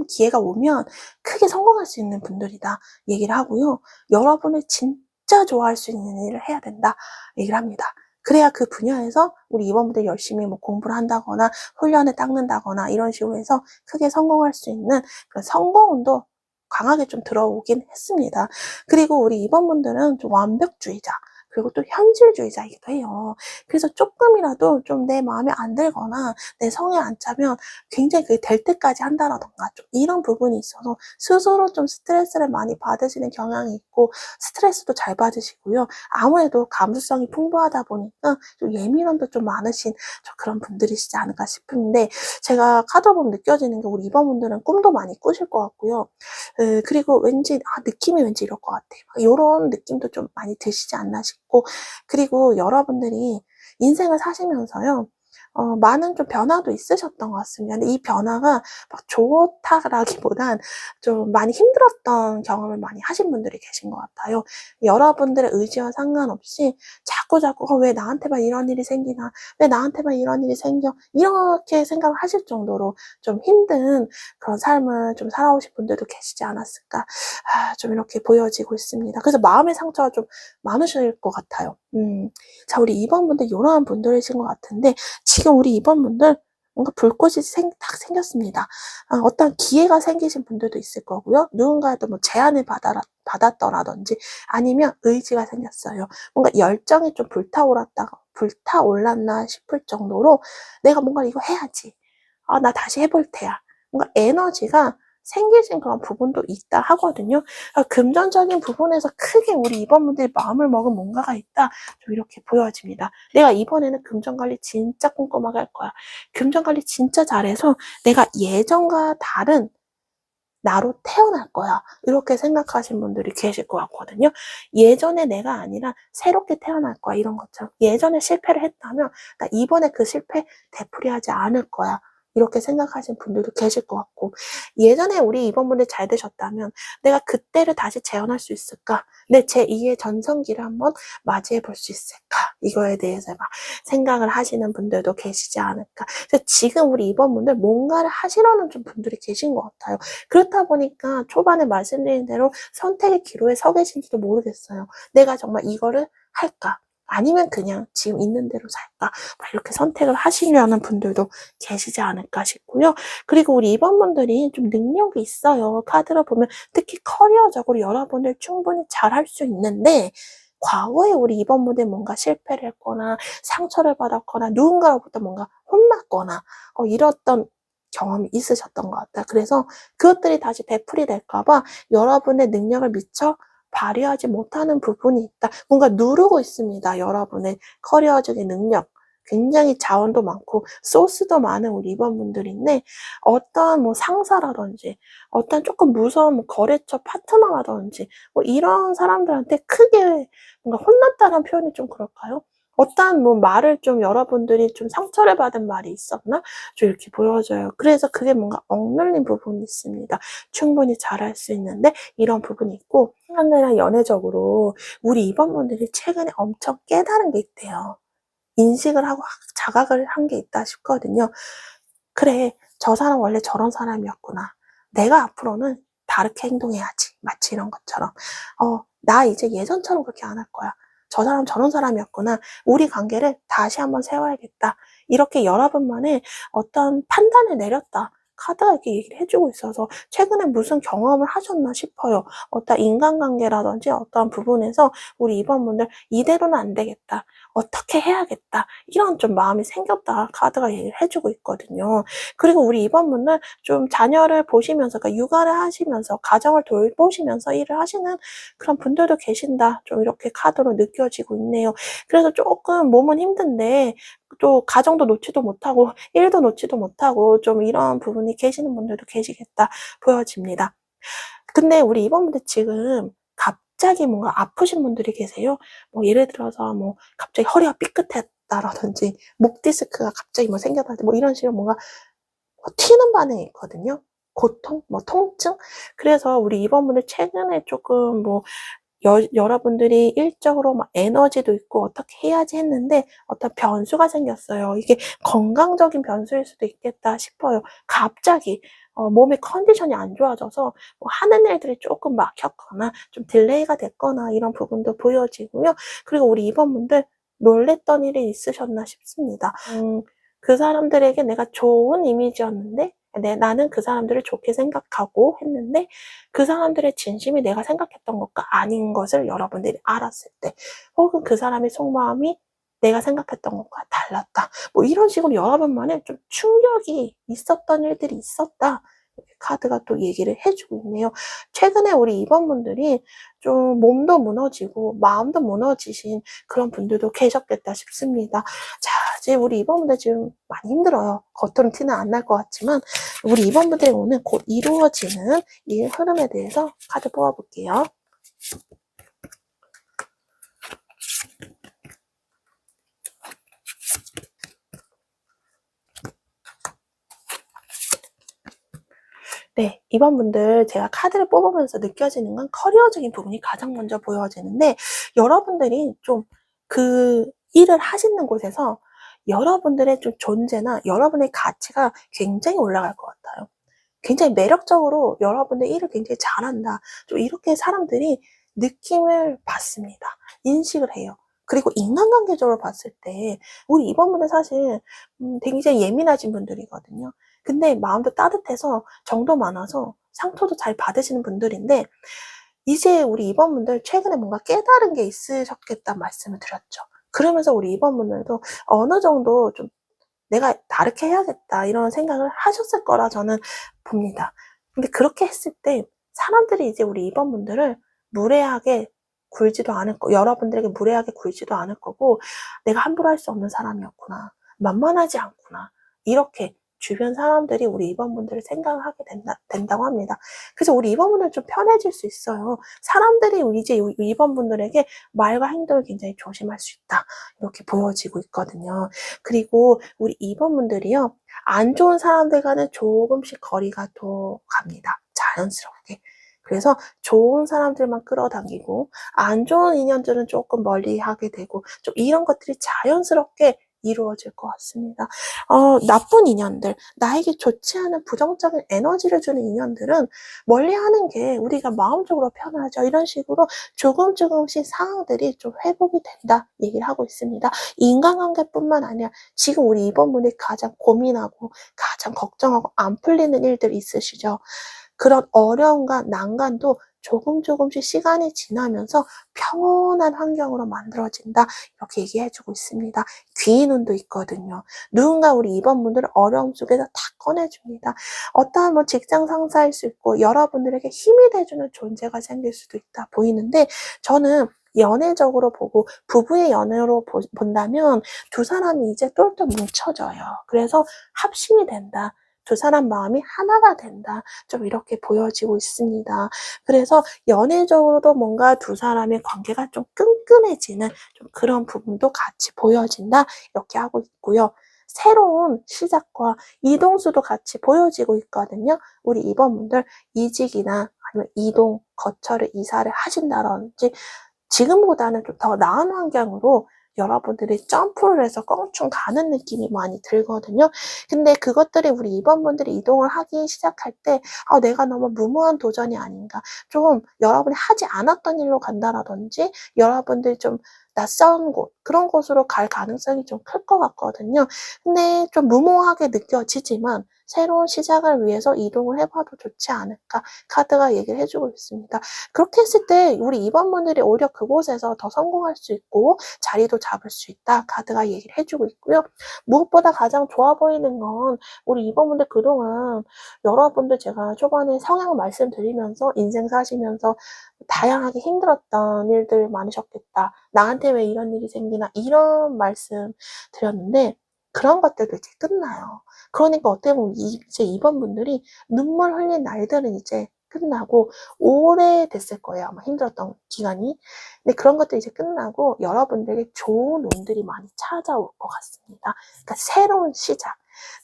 기회가 오면 크게 성공할 수 있는 분들이다. 얘기를 하고요. 여러분을 진짜 좋아할 수 있는 일을 해야 된다. 얘기를 합니다. 그래야 그 분야에서 우리 2번분들 열심히 뭐 공부를 한다거나 훈련을 닦는다거나 이런 식으로 해서 크게 성공할 수 있는 그런 성공운도 강하게 좀 들어오긴 했습니다. 그리고 우리 2번분들은 좀 완벽주의자, 그리고 또 현실주의자이기도 해요. 그래서 조금이라도 좀 내 마음에 안 들거나 내 성에 안 차면 굉장히 그게 될 때까지 한다라던가 좀 이런 부분이 있어서 스스로 좀 스트레스를 많이 받으시는 경향이 있고 스트레스도 잘 받으시고요. 아무래도 감수성이 풍부하다 보니까 좀 예민함도 좀 많으신 그런 분들이시지 않을까 싶은데 제가 카드 보면 느껴지는 게 우리 2번 분들은 꿈도 많이 꾸실 것 같고요. 그리고 왠지 느낌이 왠지 이럴 것 같아. 이런 느낌도 좀 많이 드시지 않나 싶고 그리고 여러분들이 인생을 사시면서요. 많은 좀 변화도 있으셨던 것 같습니다. 근데 이 변화가 막 좋다라기보단 좀 많이 힘들었던 경험을 많이 하신 분들이 계신 것 같아요. 여러분들의 의지와 상관없이 자꾸자꾸 왜 나한테만 이런 일이 생기나, 왜 나한테만 이런 일이 생겨, 이렇게 생각을 하실 정도로 좀 힘든 그런 삶을 좀 살아오신 분들도 계시지 않았을까, 좀 이렇게 보여지고 있습니다. 그래서 마음의 상처가 좀 많으실 것 같아요. 자, 우리 2번 분들 이러한 분들이신 것 같은데 지금 우리 2번 분들 뭔가 불꽃이 딱 생겼습니다. 어떤 기회가 생기신 분들도 있을 거고요. 누군가에도 뭐 제안을 받았더라든지 아니면 의지가 생겼어요. 뭔가 열정이 좀 불타올랐나 싶을 정도로 내가 뭔가 이거 해야지. 나 다시 해볼 테야. 뭔가 에너지가 생기신 그런 부분도 있다 하거든요. 금전적인 부분에서 크게 우리 2번 분들이 마음을 먹은 뭔가가 있다. 좀 이렇게 보여집니다. 내가 이번에는 금전관리 진짜 꼼꼼하게 할 거야. 금전관리 진짜 잘해서 내가 예전과 다른 나로 태어날 거야. 이렇게 생각하신 분들이 계실 것 같거든요. 예전에 내가 아니라 새롭게 태어날 거야. 이런 것처럼. 예전에 실패를 했다면 나 이번에 그 실패 되풀이하지 않을 거야. 이렇게 생각하신 분들도 계실 것 같고 예전에 우리 2번 분들 잘 되셨다면 내가 그때를 다시 재현할 수 있을까? 내 제2의 전성기를 한번 맞이해 볼 수 있을까? 이거에 대해서 막 생각을 하시는 분들도 계시지 않을까? 그래서 지금 우리 2번 분들 뭔가를 하시려는 좀 분들이 계신 것 같아요. 그렇다 보니까 초반에 말씀드린 대로 선택의 기로에 서 계신지도 모르겠어요. 내가 정말 이거를 할까? 아니면 그냥 지금 있는 대로 살까? 이렇게 선택을 하시려는 분들도 계시지 않을까 싶고요. 그리고 우리 2번 분들이 좀 능력이 있어요. 카드로 보면 특히 커리어적으로 여러분들 충분히 잘할 수 있는데 과거에 우리 2번 분들 뭔가 실패를 했거나 상처를 받았거나 누군가로부터 뭔가 혼났거나 이랬던 경험이 있으셨던 것 같아요. 그래서 그것들이 다시 되풀이 될까봐 여러분의 능력을 미처 발휘하지 못하는 부분이 있다. 뭔가 누르고 있습니다. 여러분의 커리어적인 능력. 굉장히 자원도 많고 소스도 많은 우리 2번 분들인데 어떤 뭐 상사라든지 어떤 조금 무서운 뭐 거래처 파트너라든지 뭐 이런 사람들한테 크게 뭔가 혼났다는 표현이 좀 그럴까요? 어떠한 뭐 말을 좀 여러분들이 좀 상처를 받은 말이 있었나? 좀 이렇게 보여져요. 그래서 그게 뭔가 억눌린 부분이 있습니다. 충분히 잘할 수 있는데 이런 부분이 있고 상대랑 연애적으로 우리 2번 분들이 최근에 엄청 깨달은 게 있대요. 인식을 하고 자각을 한 게 있다 싶거든요. 그래, 저 사람 원래 저런 사람이었구나. 내가 앞으로는 다르게 행동해야지. 마치 이런 것처럼. 나 이제 예전처럼 그렇게 안 할 거야. 저 사람 저런 사람이었구나. 우리 관계를 다시 한번 세워야겠다. 이렇게 여러분만의 어떤 판단을 내렸다. 카드가 이렇게 얘기를 해주고 있어서 최근에 무슨 경험을 하셨나 싶어요. 어떤 인간관계라든지 어떤 부분에서 우리 2번분들 이대로는 안 되겠다. 어떻게 해야겠다. 이런 좀 마음이 생겼다. 카드가 얘기를 해주고 있거든요. 그리고 우리 2번분들 좀 자녀를 보시면서, 그러니까 육아를 하시면서, 가정을 돌보시면서 일을 하시는 그런 분들도 계신다. 좀 이렇게 카드로 느껴지고 있네요. 그래서 조금 몸은 힘든데, 또 가정도 놓지도 못하고 일도 놓지도 못하고 좀 이런 부분이 계시는 분들도 계시겠다 보여집니다. 근데 우리 2번분들 지금 갑자기 뭔가 아프신 분들이 계세요. 뭐 예를 들어서 뭐 갑자기 허리가 삐끗했다라든지 목 디스크가 갑자기 뭐 생겼다든지 뭐 이런 식으로 뭔가 튀는 반응이 있거든요. 고통, 뭐 통증. 그래서 우리 2번분들 최근에 조금 뭐 여러분들이 일적으로 막 에너지도 있고 어떻게 해야지 했는데 어떤 변수가 생겼어요. 이게 건강적인 변수일 수도 있겠다 싶어요. 갑자기 몸의 컨디션이 안 좋아져서 뭐 하는 일들이 조금 막혔거나 좀 딜레이가 됐거나 이런 부분도 보여지고요. 그리고 우리 2번분들 놀랬던 일이 있으셨나 싶습니다. 그 사람들에게 내가 좋은 이미지였는데 나는 그 사람들을 좋게 생각하고 했는데 그 사람들의 진심이 내가 생각했던 것과 아닌 것을 여러분들이 알았을 때, 혹은 그 사람의 속마음이 내가 생각했던 것과 달랐다. 뭐 이런 식으로 여러분만의 좀 충격이 있었던 일들이 있었다. 이렇게 카드가 또 얘기를 해주고 있네요. 최근에 우리 2번분들이 좀 몸도 무너지고 마음도 무너지신 그런 분들도 계셨겠다 싶습니다. 자, 이제 우리 2번분들 지금 많이 힘들어요. 겉으로는 티는 안 날 것 같지만 우리 2번분들이 오늘 곧 이루어지는 이 흐름에 대해서 카드 뽑아볼게요. 네, 2번분들 제가 카드를 뽑으면서 느껴지는 건 커리어적인 부분이 가장 먼저 보여지는데 여러분들이 좀 그 일을 하시는 곳에서 여러분들의 좀 존재나 여러분의 가치가 굉장히 올라갈 것 같아요. 굉장히 매력적으로 여러분의 일을 굉장히 잘한다. 좀 이렇게 사람들이 느낌을 받습니다. 인식을 해요. 그리고 인간관계적으로 봤을 때 우리 2번분은 사실 굉장히 예민하신 분들이거든요. 근데 마음도 따뜻해서 정도 많아서 상처도 잘 받으시는 분들인데 이제 우리 2번분들 최근에 뭔가 깨달은 게 있으셨겠다 말씀을 드렸죠. 그러면서 우리 2번분들도 어느 정도 좀 내가 다르게 해야겠다 이런 생각을 하셨을 거라 저는 봅니다. 근데 그렇게 했을 때 사람들이 이제 우리 2번분들을 무례하게 굴지도 않을 거, 여러분들에게 무례하게 굴지도 않을 거고 내가 함부로 할 수 없는 사람이었구나. 만만하지 않구나. 이렇게 주변 사람들이 우리 2번분들을 생각을 하게 된다고 합니다. 그래서 우리 2번분들은 좀 편해질 수 있어요. 사람들이 이제 2번분들에게 말과 행동을 굉장히 조심할 수 있다. 이렇게 보여지고 있거든요. 그리고 우리 2번분들이요. 안 좋은 사람들과는 조금씩 거리가 더 갑니다. 자연스럽게. 그래서 좋은 사람들만 끌어당기고 안 좋은 인연들은 조금 멀리 하게 되고 좀 이런 것들이 자연스럽게 이루어질 것 같습니다. 나쁜 인연들, 나에게 좋지 않은 부정적인 에너지를 주는 인연들은 멀리하는 게 우리가 마음적으로 편하죠. 이런 식으로 조금씩 상황들이 좀 회복이 된다 얘기를 하고 있습니다. 인간관계뿐만 아니라 지금 우리 2번분이 가장 고민하고 가장 걱정하고 안 풀리는 일들 있으시죠? 그런 어려움과 난관도 조금씩 시간이 지나면서 평온한 환경으로 만들어진다. 이렇게 얘기해주고 있습니다. 귀인운도 있거든요. 누군가 우리 2번분들을 어려움 속에서 다 꺼내줍니다. 어떠한 뭐 직장 상사일 수 있고 여러분들에게 힘이 돼주는 존재가 생길 수도 있다 보이는데 저는 연애적으로 보고 부부의 연애로 본다면 두 사람이 이제 똘똘 뭉쳐져요. 그래서 합심이 된다. 두 사람 마음이 하나가 된다. 좀 이렇게 보여지고 있습니다. 그래서 연애적으로도 뭔가 두 사람의 관계가 좀 끈끈해지는 좀 그런 부분도 같이 보여진다. 이렇게 하고 있고요. 새로운 시작과 이동수도 같이 보여지고 있거든요. 우리 2번분들 이직이나 아니면 이동, 거처를 이사를 하신다든지 지금보다는 좀 더 나은 환경으로 여러분들이 점프를 해서 껑충 가는 느낌이 많이 들거든요. 근데 그것들이 우리 2번분들이 이동을 하기 시작할 때 내가 너무 무모한 도전이 아닌가, 좀 여러분이 하지 않았던 일로 간다라든지 여러분들이 좀 낯선 곳, 그런 곳으로 갈 가능성이 좀 클 것 같거든요. 근데 좀 무모하게 느껴지지만 새로운 시작을 위해서 이동을 해봐도 좋지 않을까, 카드가 얘기를 해주고 있습니다. 그렇게 했을 때 우리 2번분들이 오히려 그곳에서 더 성공할 수 있고 자리도 잡을 수 있다, 카드가 얘기를 해주고 있고요. 무엇보다 가장 좋아 보이는 건 우리 2번분들 그동안 여러분들 제가 초반에 성향 말씀드리면서 인생 사시면서 다양하게 힘들었던 일들 많으셨겠다, 나한테 왜 이런 일이 생기나, 이런 말씀 드렸는데 그런 것들도 이제 끝나요. 그러니까 어떻게 보면 이제 2번분들이 눈물 흘린 날들은 이제 끝나고 오래됐을 거예요, 아마 힘들었던 기간이. 근데 그런 것들이 이제 끝나고 여러분들에게 좋은 운들이 많이 찾아올 것 같습니다. 그러니까 새로운 시작,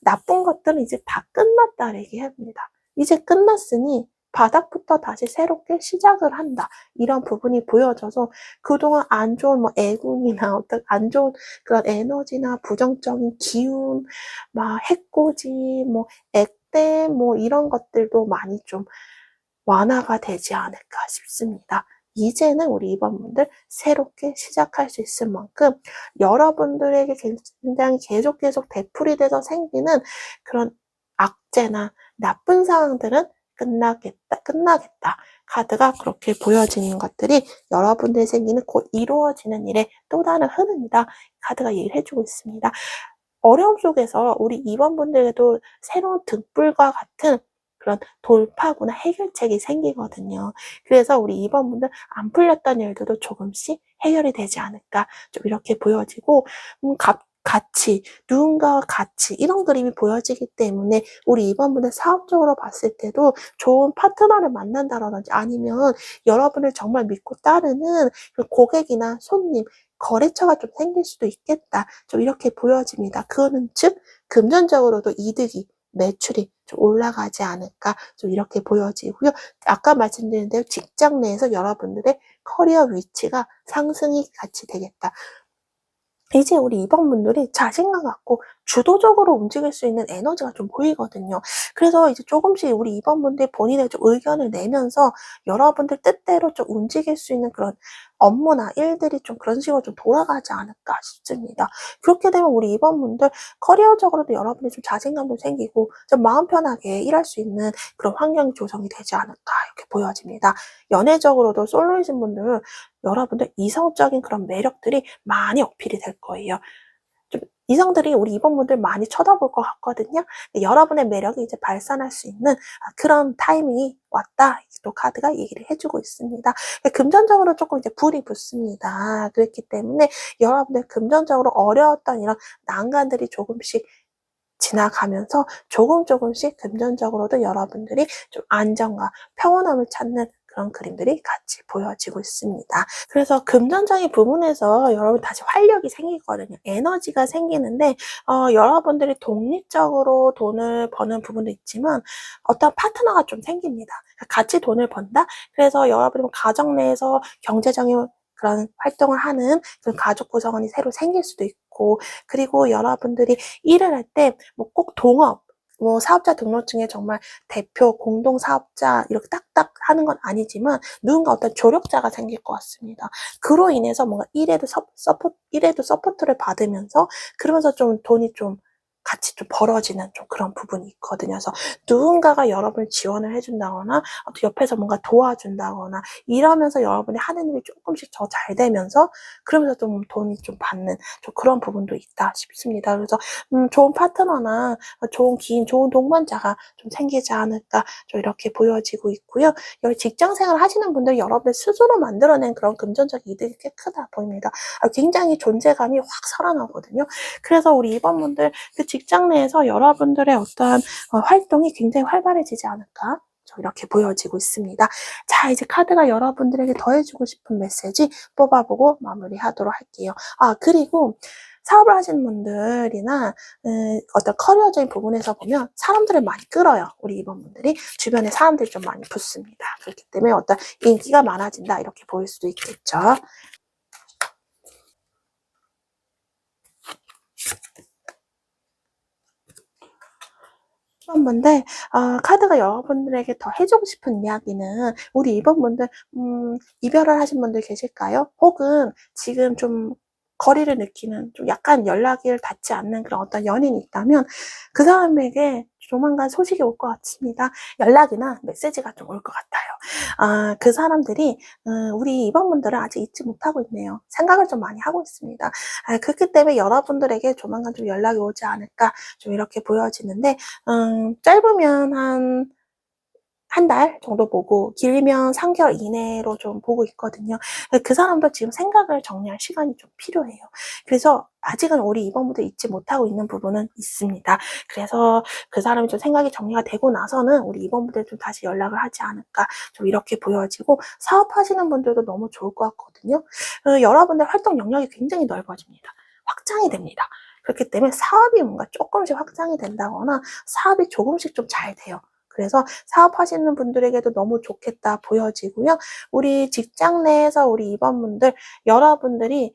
나쁜 것들은 이제 다 끝났다 얘기합니다. 이제 끝났으니 바닥부터 다시 새롭게 시작을 한다, 이런 부분이 보여져서 그동안 안 좋은 애군이나 어떤 안 좋은 그런 에너지나 부정적인 기운, 막 해코지, 액땜, 이런 것들도 많이 좀 완화가 되지 않을까 싶습니다. 이제는 우리 2번분들 새롭게 시작할 수 있을 만큼 여러분들에게 굉장히 계속 되풀이돼서 생기는 그런 악재나 나쁜 상황들은 끝나겠다. 카드가 그렇게 보여지는 것들이 여러분들이 생기는 곧 이루어지는 일의 또 다른 흐름이다, 카드가 얘기를 해주고 있습니다. 어려움 속에서 우리 2번분들에게도 새로운 등불과 같은 그런 돌파구나 해결책이 생기거든요. 그래서 우리 2번분들 안 풀렸던 일들도 조금씩 해결이 되지 않을까, 좀 이렇게 보여지고, 가치, 누군가와 가치, 이런 그림이 보여지기 때문에 우리 2번분들 사업적으로 봤을 때도 좋은 파트너를 만난다든지 아니면 여러분을 정말 믿고 따르는 그 고객이나 손님, 거래처가 좀 생길 수도 있겠다, 좀 이렇게 보여집니다. 그거는 즉 금전적으로도 이득이, 매출이 좀 올라가지 않을까, 좀 이렇게 보여지고요. 아까 말씀드린 대로 직장 내에서 여러분들의 커리어 위치가 상승이 같이 되겠다. 이제 우리 2번분들이 자신감 갖고 주도적으로 움직일 수 있는 에너지가 좀 보이거든요. 그래서 이제 조금씩 우리 2번분들이 본인의 좀 의견을 내면서 여러분들 뜻대로 좀 움직일 수 있는 그런 업무나 일들이 좀 그런 식으로 좀 돌아가지 않을까 싶습니다. 그렇게 되면 우리 2번분들 커리어적으로도 여러분이 좀 자신감도 생기고 좀 마음 편하게 일할 수 있는 그런 환경이 조성이 되지 않을까, 이렇게 보여집니다. 연애적으로도 솔로이신 분들은 여러분들 이성적인 그런 매력들이 많이 어필이 될 거예요. 좀 이성들이 우리 2번분들 많이 쳐다볼 것 같거든요. 여러분의 매력이 이제 발산할 수 있는 그런 타이밍이 왔다, 또 카드가 얘기를 해주고 있습니다. 금전적으로 조금 이제 불이 붙습니다. 그렇기 때문에 여러분들 금전적으로 어려웠던 이런 난관들이 조금씩 지나가면서 조금씩 금전적으로도 여러분들이 좀 안정과 평온함을 찾는 그런 그림들이 같이 보여지고 있습니다. 그래서 금전적인 부분에서 여러분 다시 활력이 생기거든요. 에너지가 생기는데 여러분들이 독립적으로 돈을 버는 부분도 있지만 어떤 파트너가 좀 생깁니다. 같이 돈을 번다? 그래서 여러분이 가정 내에서 경제적인 그런 활동을 하는 그런 가족 구성원이 새로 생길 수도 있고, 그리고 여러분들이 일을 할 때 꼭 동업, 사업자 등록증에 정말 대표, 공동 사업자 이렇게 딱딱 하는 건 아니지만 누군가 어떤 조력자가 생길 것 같습니다. 그로 인해서 뭔가 일에도 서포트를 받으면서, 그러면서 좀 돈이 좀 같이 좀 벌어지는 좀 그런 부분이 있거든요. 그래서 누군가가 여러분을 지원을 해준다거나 옆에서 뭔가 도와준다거나 이러면서 여러분이 하는 일이 조금씩 더 잘 되면서, 그러면서 좀 돈이 좀 받는 좀 그런 부분도 있다 싶습니다. 그래서 좋은 파트너나 좋은 기인, 좋은 동반자가 좀 생기지 않을까, 좀 이렇게 보여지고 있고요. 여기 직장 생활 하시는 분들 여러분들 스스로 만들어낸 그런 금전적 이득이 꽤 크다 보입니다. 굉장히 존재감이 확 살아나거든요. 그래서 우리 2번분들 그 직장 내에서 여러분들의 어떠한 활동이 굉장히 활발해지지 않을까, 이렇게 보여지고 있습니다. 자, 이제 카드가 여러분들에게 더해주고 싶은 메시지 뽑아보고 마무리하도록 할게요. 그리고 사업을 하시는 분들이나 어떤 커리어적인 부분에서 보면 사람들을 많이 끌어요. 우리 2번분들이 주변에 사람들이 좀 많이 붙습니다. 그렇기 때문에 어떤 인기가 많아진다, 이렇게 보일 수도 있겠죠. 2번분들, 카드가 여러분들에게 더 해주고 싶은 이야기는, 우리 2번분들, 이별을 하신 분들 계실까요? 혹은 지금 좀 거리를 느끼는, 좀 약간 연락이 닿지 않는 그런 어떤 연인이 있다면, 그 사람에게 조만간 소식이 올 것 같습니다. 연락이나 메시지가 좀 올 것 같아요. 그 사람들이, 우리 2번분들을 아직 잊지 못하고 있네요. 생각을 좀 많이 하고 있습니다. 그렇기 때문에 여러분들에게 조만간 좀 연락이 오지 않을까, 좀 이렇게 보여지는데, 짧으면 한 달 정도 보고, 길면 3개월 이내로 좀 보고 있거든요. 그 사람도 지금 생각을 정리할 시간이 좀 필요해요. 그래서 아직은 우리 2번부터 잊지 못하고 있는 부분은 있습니다. 그래서 그 사람이 좀 생각이 정리가 되고 나서는 우리 2번부터 좀 다시 연락을 하지 않을까, 좀 이렇게 보여지고, 사업하시는 분들도 너무 좋을 것 같거든요. 여러분들 활동 영역이 굉장히 넓어집니다. 확장이 됩니다. 그렇기 때문에 사업이 뭔가 조금씩 확장이 된다거나 사업이 조금씩 좀 잘 돼요. 그래서 사업하시는 분들에게도 너무 좋겠다 보여지고요. 우리 직장 내에서 우리 2번분들, 여러분들이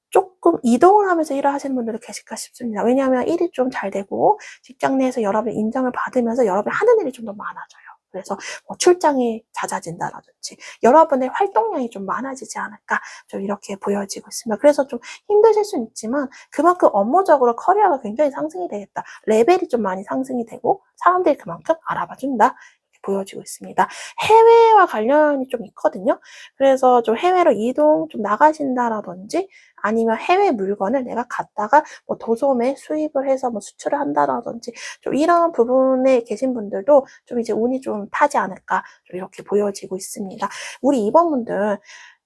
조금 이동을 하면서 일을 하시는 분들도 계실까 싶습니다. 왜냐하면 일이 좀 잘 되고 직장 내에서 여러분의 인정을 받으면서 여러분이 하는 일이 좀 더 많아져요. 그래서 뭐 출장이 잦아진다라든지 여러분의 활동량이 좀 많아지지 않을까, 좀 이렇게 보여지고 있습니다. 그래서 좀 힘드실 수는 있지만 그만큼 업무적으로 커리어가 굉장히 상승이 되겠다. 레벨이 좀 많이 상승이 되고 사람들이 그만큼 알아봐준다. 보여지고 있습니다. 해외와 관련이 좀 있거든요. 그래서 좀 해외로 이동 좀 나가신다라든지 아니면 해외 물건을 내가 갖다가 뭐 도소매 수입을 해서 뭐 수출을 한다라든지 좀 이런 부분에 계신 분들도 좀 이제 운이 좀 타지 않을까, 좀 이렇게 보여지고 있습니다. 우리 2번분들,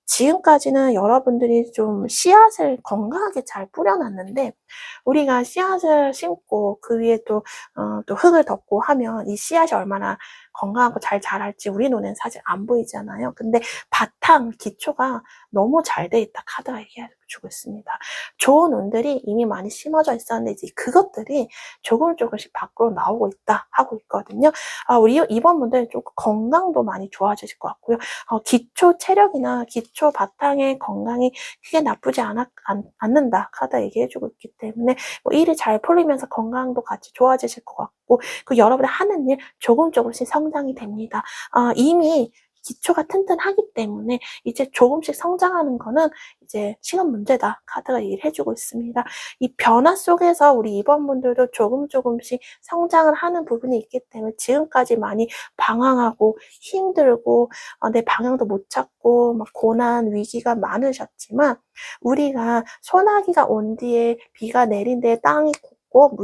지금까지는 여러분들이 좀 씨앗을 건강하게 잘 뿌려놨는데, 우리가 씨앗을 심고 그 위에 또 흙을 덮고 하면 이 씨앗이 얼마나 건강하고 잘 자랄지 우리 눈에는 사실 안 보이잖아요. 근데 바탕, 기초가 너무 잘 돼 있다 카드가 얘기해주고 있습니다. 좋은 운들이 이미 많이 심어져 있었는데 이제 그것들이 조금씩 밖으로 나오고 있다 하고 있거든요. 우리 2번분들 조금 건강도 많이 좋아지실 것 같고요. 기초 체력이나 기초 바탕의 건강이 크게 나쁘지 않는다 카드가 얘기해주고 있기 때문에 뭐 일이 잘 풀리면서 건강도 같이 좋아지실 것 같고, 그 여러분이 하는 일 조금씩 성장이 됩니다. 이미 기초가 튼튼하기 때문에 이제 조금씩 성장하는 거는 이제 시간 문제다 카드가 얘기를 해주고 있습니다. 이 변화 속에서 우리 2번분들도 조금씩 성장을 하는 부분이 있기 때문에 지금까지 많이 방황하고 힘들고 내 방향도 못 찾고 막 고난 위기가 많으셨지만, 우리가 소나기가 온 뒤에 비가 내린 뒤에 땅이 굳고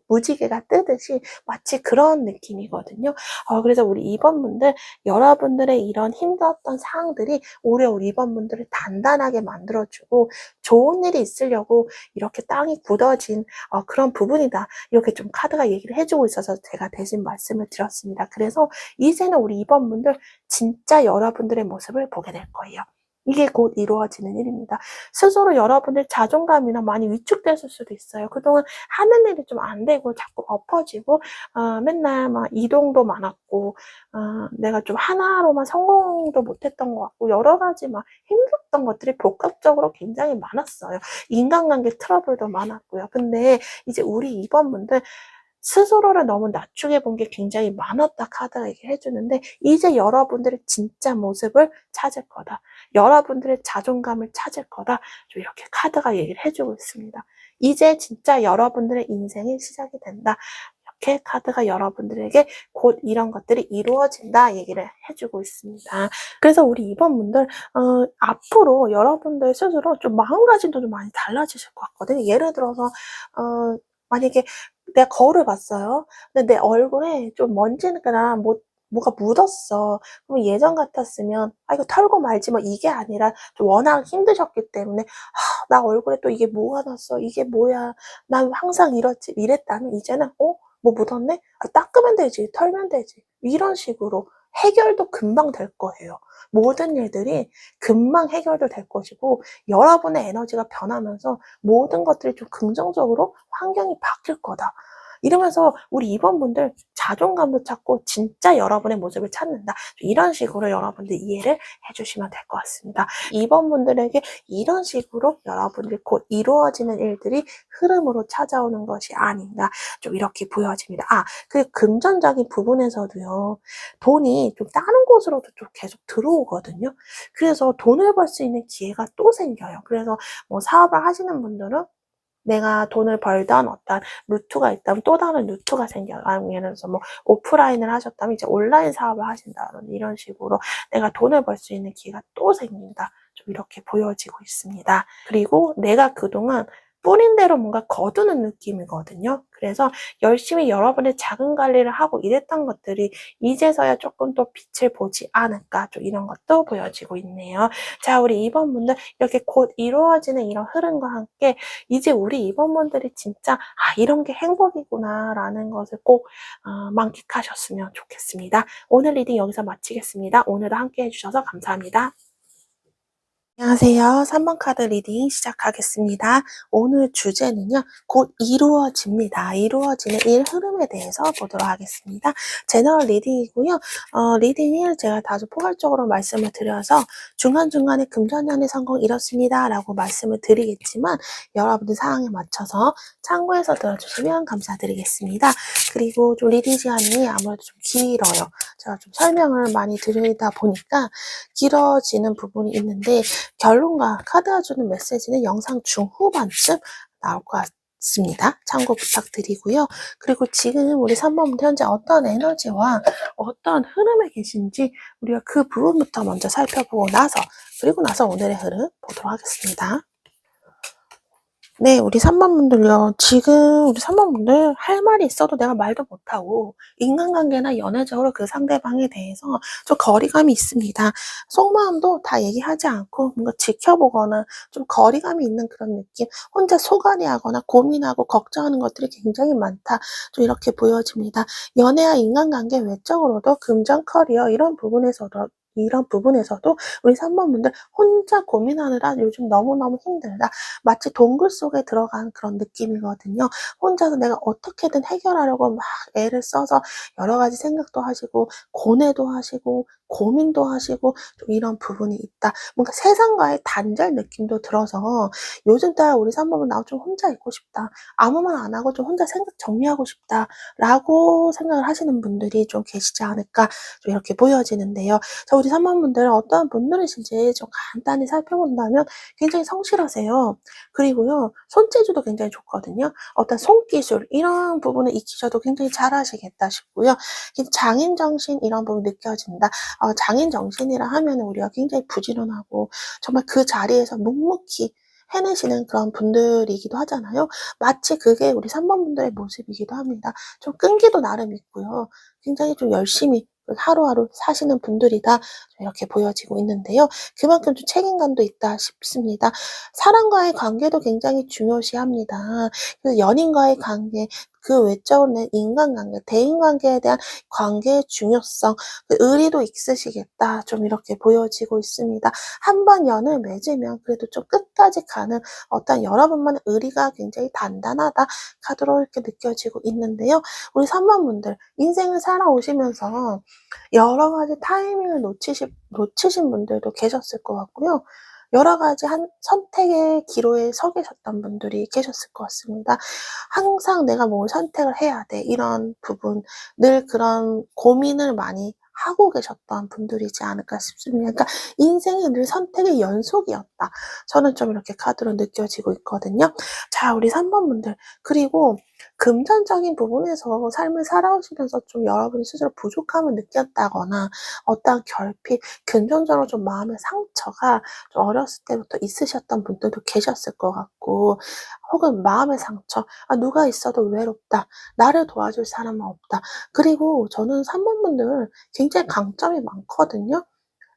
무지개가 뜨듯이 마치 그런 느낌이거든요. 그래서 우리 2번분들, 여러분들의 이런 힘들었던 상황들이 오히려 우리 2번분들을 단단하게 만들어주고 좋은 일이 있으려고 이렇게 땅이 굳어진 그런 부분이다. 이렇게 좀 카드가 얘기를 해주고 있어서 제가 대신 말씀을 드렸습니다. 그래서 이제는 우리 2번분들 진짜 여러분들의 모습을 보게 될 거예요. 이게 곧 이루어지는 일입니다. 스스로 여러분들 자존감이나 많이 위축됐을 수도 있어요. 그동안 하는 일이 좀 안 되고 자꾸 엎어지고 맨날 막 이동도 많았고 내가 좀 하나로만 성공도 못했던 것 같고 여러 가지 막 힘들었던 것들이 복합적으로 굉장히 많았어요. 인간관계 트러블도 많았고요. 근데 이제 우리 2번분들 스스로를 너무 낮추게 본 게 굉장히 많았다 카드가 얘기를 해주는데, 이제 여러분들의 진짜 모습을 찾을 거다. 여러분들의 자존감을 찾을 거다. 좀 이렇게 카드가 얘기를 해주고 있습니다. 이제 진짜 여러분들의 인생이 시작이 된다. 이렇게 카드가 여러분들에게 곧 이런 것들이 이루어진다 얘기를 해주고 있습니다. 그래서 우리 2번분들 앞으로 여러분들 스스로 좀 마음가짐도 좀 많이 달라지실 것 같거든요. 예를 들어서 만약에 내가 거울을 봤어요. 근데 내 얼굴에 좀 먼지나 뭐가 묻었어. 그럼 예전 같았으면 이거 털고 말지 뭐 이게 아니라 좀 워낙 힘드셨기 때문에 나 얼굴에 또 이게 뭐가 났어. 이게 뭐야. 난 항상 이랬다면 이제는 뭐 묻었네? 닦으면 되지. 털면 되지. 이런 식으로 해결도 금방 될 거예요. 모든 일들이 금방 해결도 될 것이고 여러분의 에너지가 변하면서 모든 것들이 좀 긍정적으로 환경이 바뀔 거다. 이러면서 우리 2번분들 자존감도 찾고 진짜 여러분의 모습을 찾는다. 이런 식으로 여러분들 이해를 해주시면 될 것 같습니다. 2번분들에게 이런 식으로 여러분들이 곧 이루어지는 일들이 흐름으로 찾아오는 것이 아닌가 좀 이렇게 보여집니다. 그리고 금전적인 부분에서도요. 돈이 좀 다른 곳으로도 좀 계속 들어오거든요. 그래서 돈을 벌 수 있는 기회가 또 생겨요. 그래서 뭐 사업을 하시는 분들은 내가 돈을 벌던 어떤 루트가 있다면 또 다른 루트가 생겨요. 예를 들어서 뭐 오프라인을 하셨다면 이제 온라인 사업을 하신다는 이런 식으로 내가 돈을 벌 수 있는 기회가 또 생긴다. 좀 이렇게 보여지고 있습니다. 그리고 내가 그동안 뿌린 대로 뭔가 거두는 느낌이거든요. 그래서 열심히 여러분의 자금 관리를 하고 이랬던 것들이 이제서야 조금 더 빛을 보지 않을까 좀 이런 것도 보여지고 있네요. 자, 우리 2번분들 이렇게 곧 이루어지는 이런 흐름과 함께 이제 우리 2번분들이 진짜 이런 게 행복이구나 라는 것을 꼭 만끽하셨으면 좋겠습니다. 오늘 리딩 여기서 마치겠습니다. 오늘도 함께 해주셔서 감사합니다. 안녕하세요. 3번 카드 리딩 시작하겠습니다. 오늘 주제는요. 곧 이루어집니다. 이루어지는 일 흐름에 대해서 보도록 하겠습니다. 제너럴 리딩이고요. 리딩을 제가 다소 포괄적으로 말씀을 드려서 중간중간에 금전연의 성공 이렇습니다. 라고 말씀을 드리겠지만 여러분들 상황에 맞춰서 참고해서 들어주시면 감사드리겠습니다. 그리고 좀 리딩 시간이 아무래도 좀 길어요. 제가 좀 설명을 많이 드리다 보니까 길어지는 부분이 있는데 결론과 카드가 주는 메시지는 영상 중후반쯤 나올 것 같습니다. 참고 부탁드리고요. 그리고 지금 우리 3번분들 현재 어떤 에너지와 어떤 흐름에 계신지 우리가 그 부분부터 먼저 살펴보고 나서 그리고 나서 오늘의 흐름 보도록 하겠습니다. 네, 우리 3번분들요. 지금 우리 3번분들 할 말이 있어도 내가 말도 못하고 인간관계나 연애적으로 그 상대방에 대해서 좀 거리감이 있습니다. 속마음도 다 얘기하지 않고 뭔가 지켜보거나 좀 거리감이 있는 그런 느낌, 혼자 소갈이하거나 고민하고 걱정하는 것들이 굉장히 많다. 좀 이렇게 보여집니다. 연애와 인간관계 외적으로도 금전 커리어 이런 부분에서도 우리 3번분들 혼자 고민하느라 요즘 너무너무 힘들다. 마치 동굴 속에 들어간 그런 느낌이거든요. 혼자서 내가 어떻게든 해결하려고 막 애를 써서 여러 가지 생각도 하시고 고뇌도 하시고 고민도 하시고 좀 이런 부분이 있다. 뭔가 세상과의 단절 느낌도 들어서 요즘 따라 우리 3번은 나 좀 혼자 있고 싶다. 아무 말 안 하고 좀 혼자 생각 정리하고 싶다라고 생각을 하시는 분들이 좀 계시지 않을까 좀 이렇게 보여지는데요. 자, 우리 3번분들은 어떠한 분들이신지 좀 간단히 살펴본다면 굉장히 성실하세요. 그리고요, 손재주도 굉장히 좋거든요. 어떤 손기술, 이런 부분을 익히셔도 굉장히 잘하시겠다 싶고요. 장인정신, 이런 부분 느껴진다. 장인정신이라 하면 우리가 굉장히 부지런하고, 정말 그 자리에서 묵묵히 해내시는 그런 분들이기도 하잖아요. 마치 그게 우리 3번분들의 모습이기도 합니다. 좀 끈기도 나름 있고요. 굉장히 좀 열심히 하루하루 사시는 분들이다. 이렇게 보여지고 있는데요. 그만큼 좀 책임감도 있다 싶습니다. 사람과의 관계도 굉장히 중요시합니다. 그래서 연인과의 관계, 그 외적으로 인간관계, 대인관계에 대한 관계의 중요성, 그 의리도 있으시겠다. 좀 이렇게 보여지고 있습니다. 한 번 연을 맺으면 그래도 좀 끝까지 가는 어떤 여러분만의 의리가 굉장히 단단하다. 카드로 이렇게 느껴지고 있는데요. 우리 3번분들 인생을 살아오시면서 여러 가지 타이밍을 놓치신 분들도 계셨을 것 같고요. 여러 가지 선택의 기로에 서 계셨던 분들이 계셨을 것 같습니다. 항상 내가 뭘 선택을 해야 돼. 이런 부분, 늘 그런 고민을 많이 하고 계셨던 분들이지 않을까 싶습니다. 그러니까 인생이 늘 선택의 연속이었다. 저는 좀 이렇게 카드로 느껴지고 있거든요. 자, 우리 3번분들. 그리고 금전적인 부분에서 삶을 살아오시면서 좀 여러분이 스스로 부족함을 느꼈다거나 어떤 결핍, 금전적으로 좀 마음의 상처가 좀 어렸을 때부터 있으셨던 분들도 계셨을 것 같고 혹은 마음의 상처, 누가 있어도 외롭다. 나를 도와줄 사람은 없다. 그리고 저는 3번분들 굉장히 강점이 많거든요.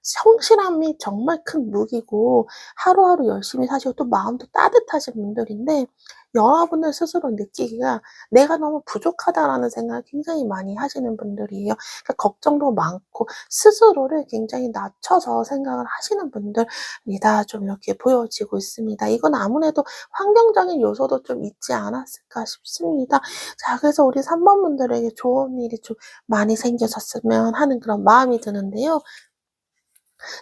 성실함이 정말 큰 무기고 하루하루 열심히 사시고 또 마음도 따뜻하신 분들인데 여러분들 스스로 느끼기가 '내가 너무 부족하다.'라는 생각을 굉장히 많이 하시는 분들이에요. 그러니까 걱정도 많고 스스로를 굉장히 낮춰서 생각을 하시는 분들이다 좀 이렇게 보여지고 있습니다. 이건 아무래도 환경적인 요소도 좀 있지 않았을까 싶습니다. 자, 그래서 우리 3 번분들에게 좋은 일이 좀 많이 생겨졌으면 하는 그런 마음이 드는데요.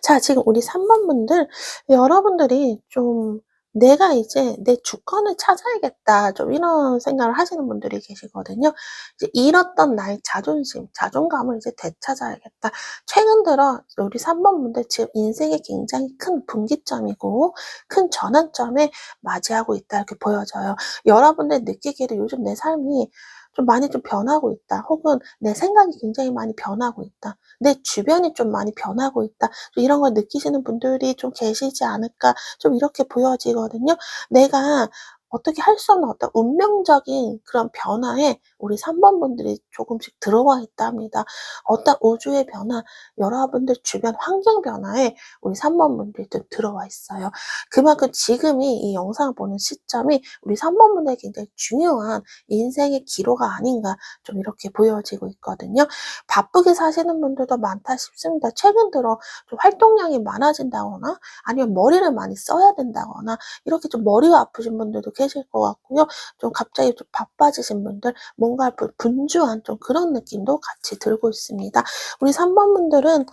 자, 지금 우리 3 번분들 여러분들이 좀 '내가 이제 내 주권을 찾아야겠다.' 좀 이런 생각을 하시는 분들이 계시거든요. 이제 '잃었던 나의 자존심, 자존감을 이제 되찾아야겠다.' 최근 들어 우리 3 번분들 지금 인생의 굉장히 큰 분기점이고 큰 전환점에 맞이하고 있다 이렇게 보여져요. 여러분들 느끼기에도 '요즘 내 삶이 좀 많이 좀 변하고 있다.' 혹은 '내 생각이 굉장히 많이 변하고 있다. 내 주변이 좀 많이 변하고 있다.' 좀 이런 걸 느끼시는 분들이 좀 계시지 않을까 좀 이렇게 보여지거든요. 내가 어떻게 할 수 없는 어떤 운명적인 그런 변화에 우리 3 번분들이 조금씩 들어와 있답니다. 어떤 우주의 변화, 여러분들 주변 환경 변화에 우리 3 번분들도 들어와 있어요. 그만큼 지금이 이 영상을 보는 시점이 우리 3 번분에게 굉장히 중요한 인생의 기로가 아닌가 좀 이렇게 보여지고 있거든요. 바쁘게 사시는 분들도 많다 싶습니다. 최근 들어 좀 활동량이 많아진다거나 아니면 머리를 많이 써야 된다거나 이렇게 좀 머리가 아프신 분들도 계실 것 같고요. 좀 갑자기 좀 바빠지신 분들 뭔가 분주한 좀 그런 느낌도 같이 들고 있습니다. 우리 3 번분들은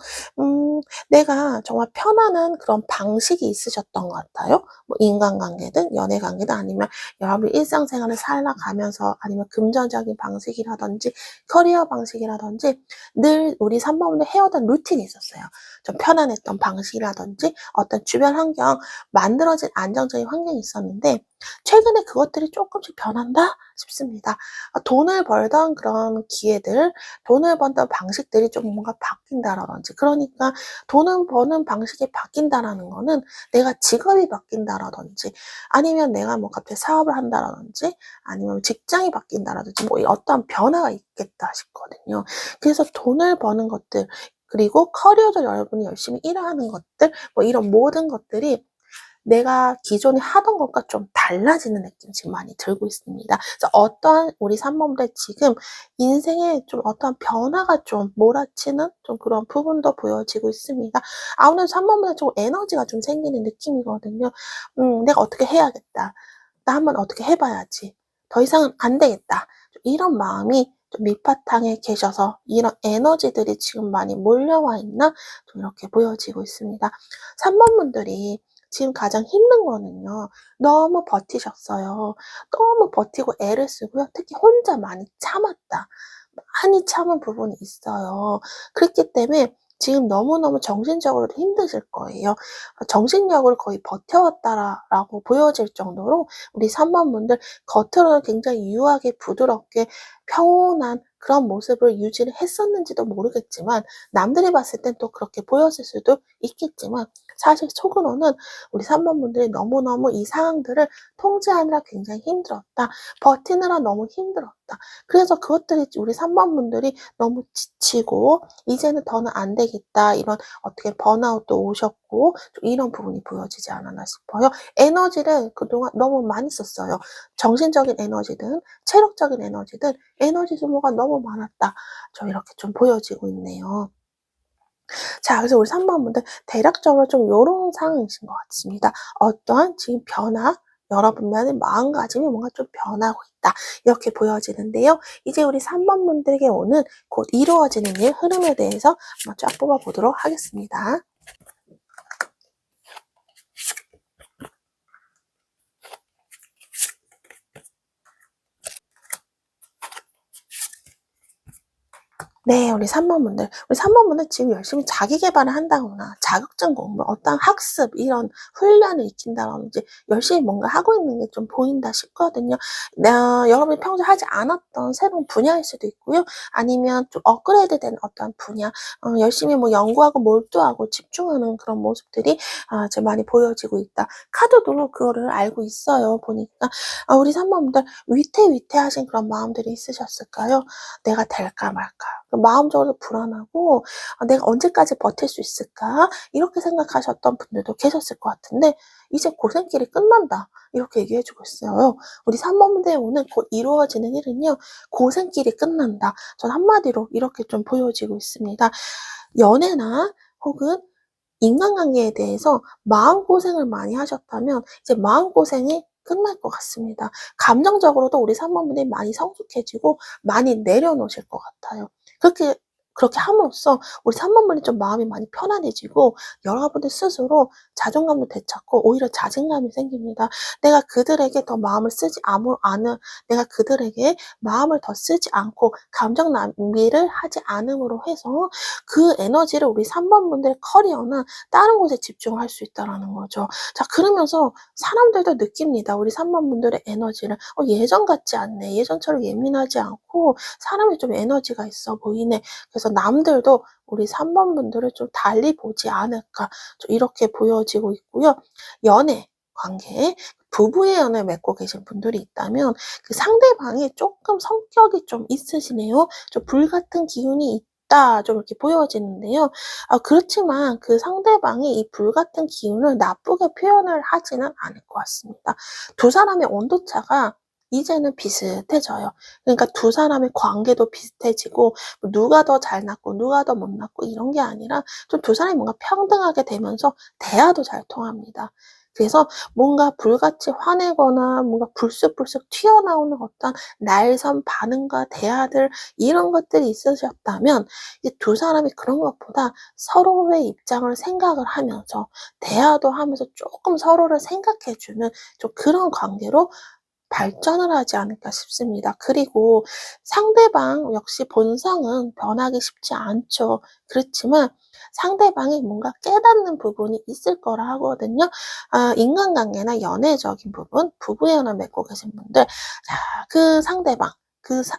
내가 정말 편안한 그런 방식이 있으셨던 것 같아요. 뭐 인간관계든 연애관계든 아니면 여러분 일상생활을 살아가면서 아니면 금전적인 방식이라든지 커리어 방식이라든지 늘 우리 3 번분들 해오던 루틴이 있었어요. 좀 편안했던 방식이라든지 어떤 주변 환경 만들어진 안정적인 환경이 있었는데 최근에 그것들이 쪼끔씩 변한다 싶습니다. 돈을 벌던 그런 기회들, 돈을 벌던 방식들이 좀 뭔가 바뀐다라든지 그러니까 돈을 버는 방식이 바뀐다라는 거는 내가 직업이 바뀐다라든지 아니면 내가 뭐 갑자기 사업을 한다라든지 아니면 직장이 바뀐다라든지 뭐 어떠한 변화가 있겠다 싶거든요. 그래서 돈을 버는 것들 그리고 커리어도 여러분이 열심히 일하는 것들 뭐 이런 모든 것들이 내가 기존에 하던 것과 좀 달라지는 느낌이 지금 많이 들고 있습니다. 그래서 어떠한 우리 3 번분들 지금 인생에 좀 어떠한 변화가 좀 몰아치는 좀 그런 부분도 보여지고 있습니다. 아무래도 3 번분은 좀 에너지가 좀 생기는 느낌이거든요. '내가 어떻게 해야겠다. 나 한번 어떻게 해 봐야지. 더 이상은 안 되겠다.' 좀 이런 마음이 좀 밑바탕에 계셔서 이런 에너지들이 지금 많이 몰려와 있나 좀 이렇게 보여지고 있습니다. 3 번분들이 지금 가장 힘든 거는요. 너무 버티셨어요. 너무 버티고 애를 쓰고요. 특히 혼자 많이 참았다. 많이 참은 부분이 있어요. 그랬기 때문에 지금 너무너무 정신적으로도 힘드실 거예요. '정신력으로 거의 버텨왔다.'라고 보여질 정도로 우리 3 번분들 겉으로는 굉장히 유하게 부드럽게 평온한 그런 모습을 유지를 했었는지도 모르겠지만 남들이 봤을 땐 또 그렇게 보였을 수도 있겠지만 사실 속으로는 우리 3 번분들이 너무너무 이 상황들을 통제하느라 굉장히 힘들었다. 버티느라 너무 힘들었다. 그래서 그것들이 우리 3 번분들이 너무 지치고 '이제는 더는 안 되겠다.' 이런 어떻게 번아웃도 오셨고 좀 이런 부분이 보여지지 않았나 싶어요. 에너지를 그동안 너무 많이 썼어요. 정신적인 에너지든 체력적인 에너지든 에너지 소모가 너무 많았다. 좀 이렇게 좀 보여지고 있네요. 자, 그래서 우리 3 번분들 대략적으로 좀 요런 상황이신 것 같습니다. 어떠한 지금 변화, 여러분만의 마음가짐이 뭔가 좀 변하고 있다. 이렇게 보여지는데요. 이제 우리 3 번분들에게 오는 곧 이루어지는 일 흐름에 대해서 한번 쫙 뽑아 보도록 하겠습니다. 네. 우리 3 번분들. 우리 3 번분은 지금 열심히 자기 계발을 한다거나 자격증 공부, 어떤 학습 이런 훈련을 익힌다든지 열심히 뭔가 하고 있는 게 좀 보인다 싶거든요. 여러분이 평소에 하지 않았던 새로운 분야일 수도 있고요. 아니면 좀 업그레이드된 어떤 분야, 열심히 뭐 연구하고 몰두하고 집중하는 그런 모습들이 지금 많이 보여지고 있다. 카드도 그거를 알고 있어요, 보니까. 우리 3 번분들 위태위태하신 그런 마음들이 있으셨을까요? '내가 될까 말까.' 마음적으로 불안하고 내가 언제까지 버틸 수 있을까? 이렇게 생각하셨던 분들도 계셨을 것 같은데 이제 고생길이 끝난다. 이렇게 얘기해주고 있어요. 우리 3번 문제에 오는 곧 이루어지는 일은요. 고생길이 끝난다. 전 한마디로 이렇게 좀 보여지고 있습니다. 연애나 혹은 인간관계에 대해서 마음고생을 많이 하셨다면 이제 마음고생이 끝날 것 같습니다. 감정적으로도 우리 3번 분이 많이 성숙해지고 많이 내려놓으실 것 같아요. 그렇게 함으로써 우리 3번 분이 좀 마음이 많이 편안해지고 여러분들 스스로 자존감도 되찾고 오히려 자신감이 생깁니다. 내가 그들에게 더 마음을 쓰지 않은, 내가 그들에게 마음을 더 쓰지 않고 감정 낭비를 하지 않음으로 해서 그 에너지를 우리 3번 분들의 커리어나 다른 곳에 집중할 수 있다는 거죠. 자, 그러면서 사람들도 느낍니다. 우리 3번 분들의 에너지를. 예전 같지 않네. 예전처럼 예민하지 않고 사람이 좀 에너지가 있어 보이네. 그래서 남들도 우리 3번 분들을 좀 달리 보지 않을까. 좀 이렇게 보여지고 있고요. 연애, 관계, 부부의 연애를 맺고 계신 분들이 있다면 그 상대방이 조금 성격이 좀 있으시네요. 좀 불같은 기운이 있다. 좀 이렇게 보여지는데요. 그렇지만 그 상대방이 이 불같은 기운을 나쁘게 표현을 하지는 않을 것 같습니다. 두 사람의 온도차가 이제는 비슷해져요. 그러니까 두 사람의 관계도 비슷해지고 누가 더 잘났고 누가 더 못났고 이런 게 아니라 좀 두 사람이 뭔가 평등하게 되면서 대화도 잘 통합니다. 그래서 뭔가 불같이 화내거나 뭔가 불쑥불쑥 튀어나오는 어떤 날선 반응과 대화들 이런 것들이 있으셨다면 이제 두 사람이 그런 것보다 서로의 입장을 생각을 하면서 대화도 하면서 조금 서로를 생각해주는 좀 그런 관계로 발전을 하지 않을까 싶습니다. 그리고 상대방 역시 본성은 변하기 쉽지 않죠. 그렇지만 상대방이 뭔가 깨닫는 부분이 있을 거라 하거든요. 인간관계나 연애적인 부분, 부부연을 맺고 계신 분들, 자, 그 상대방,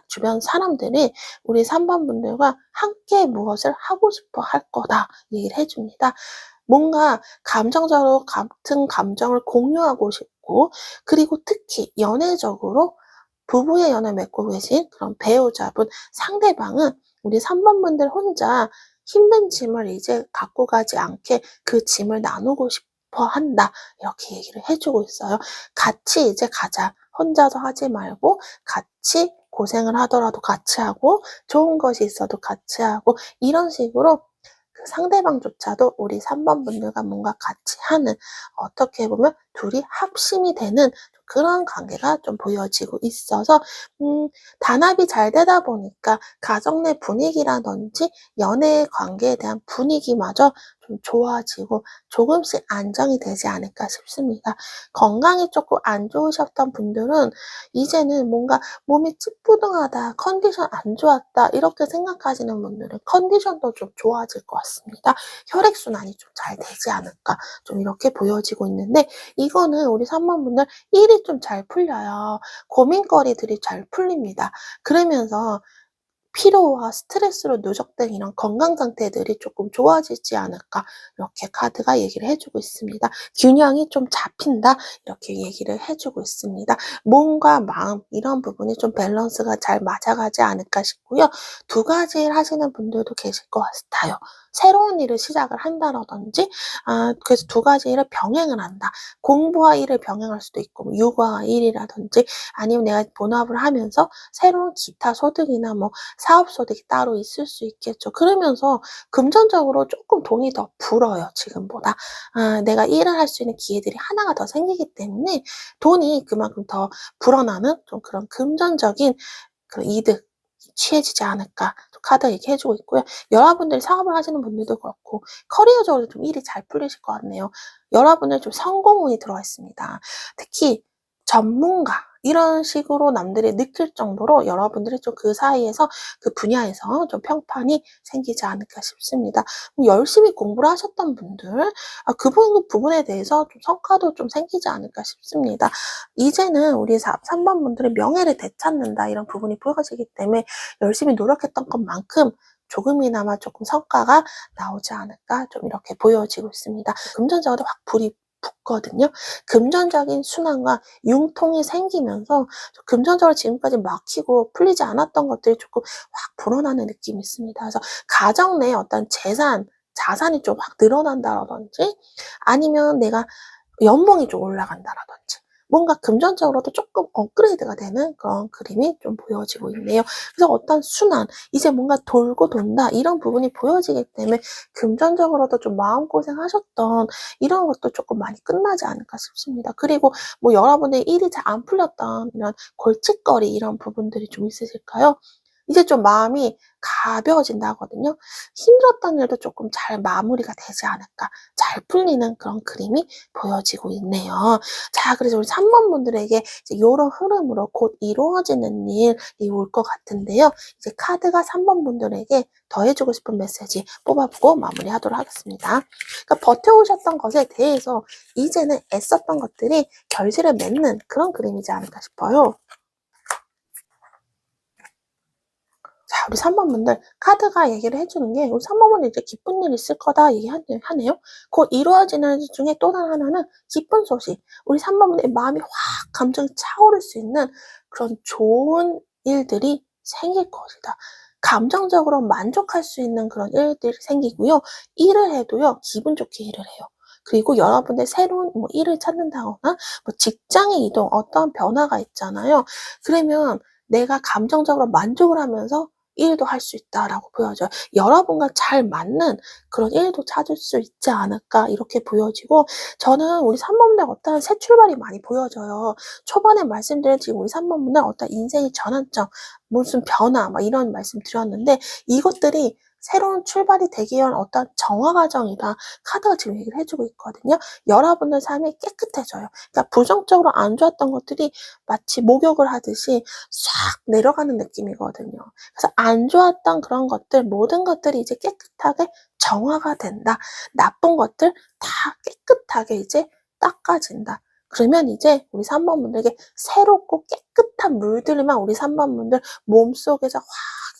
주변 사람들이 우리 3번 분들과 함께 무엇을 하고 싶어 할 거다 얘기를 해줍니다. 뭔가 감정적으로 같은 감정을 공유하고 싶고 그리고 특히 연애적으로 부부의 연을 맺고 계신 그런 배우자분, 상대방은 우리 3번 분들 혼자 힘든 짐을 이제 갖고 가지 않게 그 짐을 나누고 싶어 한다. 이렇게 얘기를 해주고 있어요. 같이 이제 가자. 혼자서 하지 말고 같이 고생을 하더라도 같이 하고 좋은 것이 있어도 같이 하고 이런 식으로 그 상대방조차도 우리 3번 분들과 뭔가 같이 하는 어떻게 보면 둘이 합심이 되는 그런 관계가 좀 보여지고 있어서 단합이 잘 되다 보니까 가정 내 분위기라든지 연애 관계에 대한 분위기마저 좀 좋아지고 조금씩 안정이 되지 않을까 싶습니다. 건강이 조금 안 좋으셨던 분들은 이제는 뭔가 몸이 찌뿌둥하다, 컨디션 안 좋았다 이렇게 생각하시는 분들은 컨디션도 좀 좋아질 것 같습니다. 혈액순환이 좀 잘 되지 않을까 좀 이렇게 보여지고 있는데 이거는 우리 3번 분들 일이 좀 잘 풀려요. 고민거리들이 잘 풀립니다. 그러면서 피로와 스트레스로 누적된 이런 건강 상태들이 조금 좋아지지 않을까 이렇게 카드가 얘기를 해주고 있습니다. 균형이 좀 잡힌다 이렇게 얘기를 해주고 있습니다. 몸과 마음 이런 부분이 좀 밸런스가 잘 맞아가지 않을까 싶고요. 두 가지 일 하시는 분들도 계실 것 같아요. 새로운 일을 시작을 한다든지 그래서 두 가지 일을 병행을 한다. 공부와 일을 병행할 수도 있고 육아와 일이라든지 아니면 내가 본업을 하면서 새로운 기타 소득이나 뭐 사업 소득이 따로 있을 수 있겠죠. 그러면서 금전적으로 조금 돈이 더 불어요, 지금보다. 내가 일을 할 수 있는 기회들이 하나가 더 생기기 때문에 돈이 그만큼 더 불어나는 좀 그런 금전적인 그 이득 취해지지 않을까 카드 얘기해주고 있고요. 여러분들이 사업을 하시는 분들도 그렇고 커리어적으로 좀 일이 잘 풀리실 것 같네요. 여러분들 좀 성공운이 들어와 있습니다. 특히 전문가 이런 식으로 남들이 느낄 정도로 여러분들이 좀 그 사이에서 그 분야에서 좀 평판이 생기지 않을까 싶습니다. 열심히 공부를 하셨던 분들 그 부분에 대해서 좀 성과도 좀 생기지 않을까 싶습니다. 이제는 우리 3번 분들의 명예를 되찾는다 이런 부분이 보여지기 때문에 열심히 노력했던 것만큼 조금이나마 조금 성과가 나오지 않을까 좀 이렇게 보여지고 있습니다. 금전적으로 확 불이 붙거든요. 금전적인 순환과 융통이 생기면서 금전적으로 지금까지 막히고 풀리지 않았던 것들이 조금 확 불어나는 느낌이 있습니다. 그래서 가정 내에 어떤 자산이 좀 확 늘어난다라든지 아니면 내가 연봉이 좀 올라간다라든지 뭔가 금전적으로도 조금 업그레이드가 되는 그런 그림이 좀 보여지고 있네요. 그래서 어떤 순환, 이제 뭔가 돌고 돈다 이런 부분이 보여지기 때문에 금전적으로도 좀 마음고생하셨던 이런 것도 조금 많이 끝나지 않을까 싶습니다. 그리고 뭐 여러분의 일이 잘 안 풀렸던 이런 골칫거리 이런 부분들이 좀 있으실까요? 이제 좀 마음이 가벼워진다 하거든요. 힘들었던 일도 조금 잘 마무리가 되지 않을까, 잘 풀리는 그런 그림이 보여지고 있네요. 자, 그래서 우리 3번 분들에게 이제 요런 흐름으로 곧 이루어지는 일이 올 것 같은데요. 이제 카드가 3번 분들에게 더해주고 싶은 메시지 뽑아보고 마무리하도록 하겠습니다. 그러니까 버텨오셨던 것에 대해서 이제는 애썼던 것들이 결실을 맺는 그런 그림이지 않을까 싶어요. 자, 우리 3번 분들 카드가 얘기를 해주는 게 우리 3번 분들 이제 기쁜 일 있을 거다 얘기하네요. 곧 이루어지는 일 중에 또 하나는 기쁜 소식. 우리 3번 분들의 마음이 확 감정이 차오를 수 있는 그런 좋은 일들이 생길 것이다. 감정적으로 만족할 수 있는 그런 일들이 생기고요. 일을 해도요, 기분 좋게 일을 해요. 그리고 여러분들 새로운 뭐 일을 찾는다거나 뭐 직장의 이동, 어떤 변화가 있잖아요. 그러면 내가 감정적으로 만족을 하면서 일도 할 수 있다라고 보여져요. 여러분과 잘 맞는 그런 일도 찾을 수 있지 않을까 이렇게 보여지고 저는 우리 3번분들 어떤 새 출발이 많이 보여져요. 초반에 말씀드린 지금 우리 3번분들 어떤 인생의 전환점, 무슨 변화 막 이런 말씀 드렸는데 이것들이 새로운 출발이 되기 위한 어떤 정화 과정이다. 카드가 지금 얘기를 해주고 있거든요. 여러분들 삶이 깨끗해져요. 그러니까 부정적으로 안 좋았던 것들이 마치 목욕을 하듯이 싹 내려가는 느낌이거든요. 그래서 안 좋았던 그런 것들, 모든 것들이 이제 깨끗하게 정화가 된다. 나쁜 것들 다 깨끗하게 이제 닦아진다. 그러면 이제 우리 3번 분들에게 새롭고 깨끗한 물들만 우리 3번 분들 몸속에서 확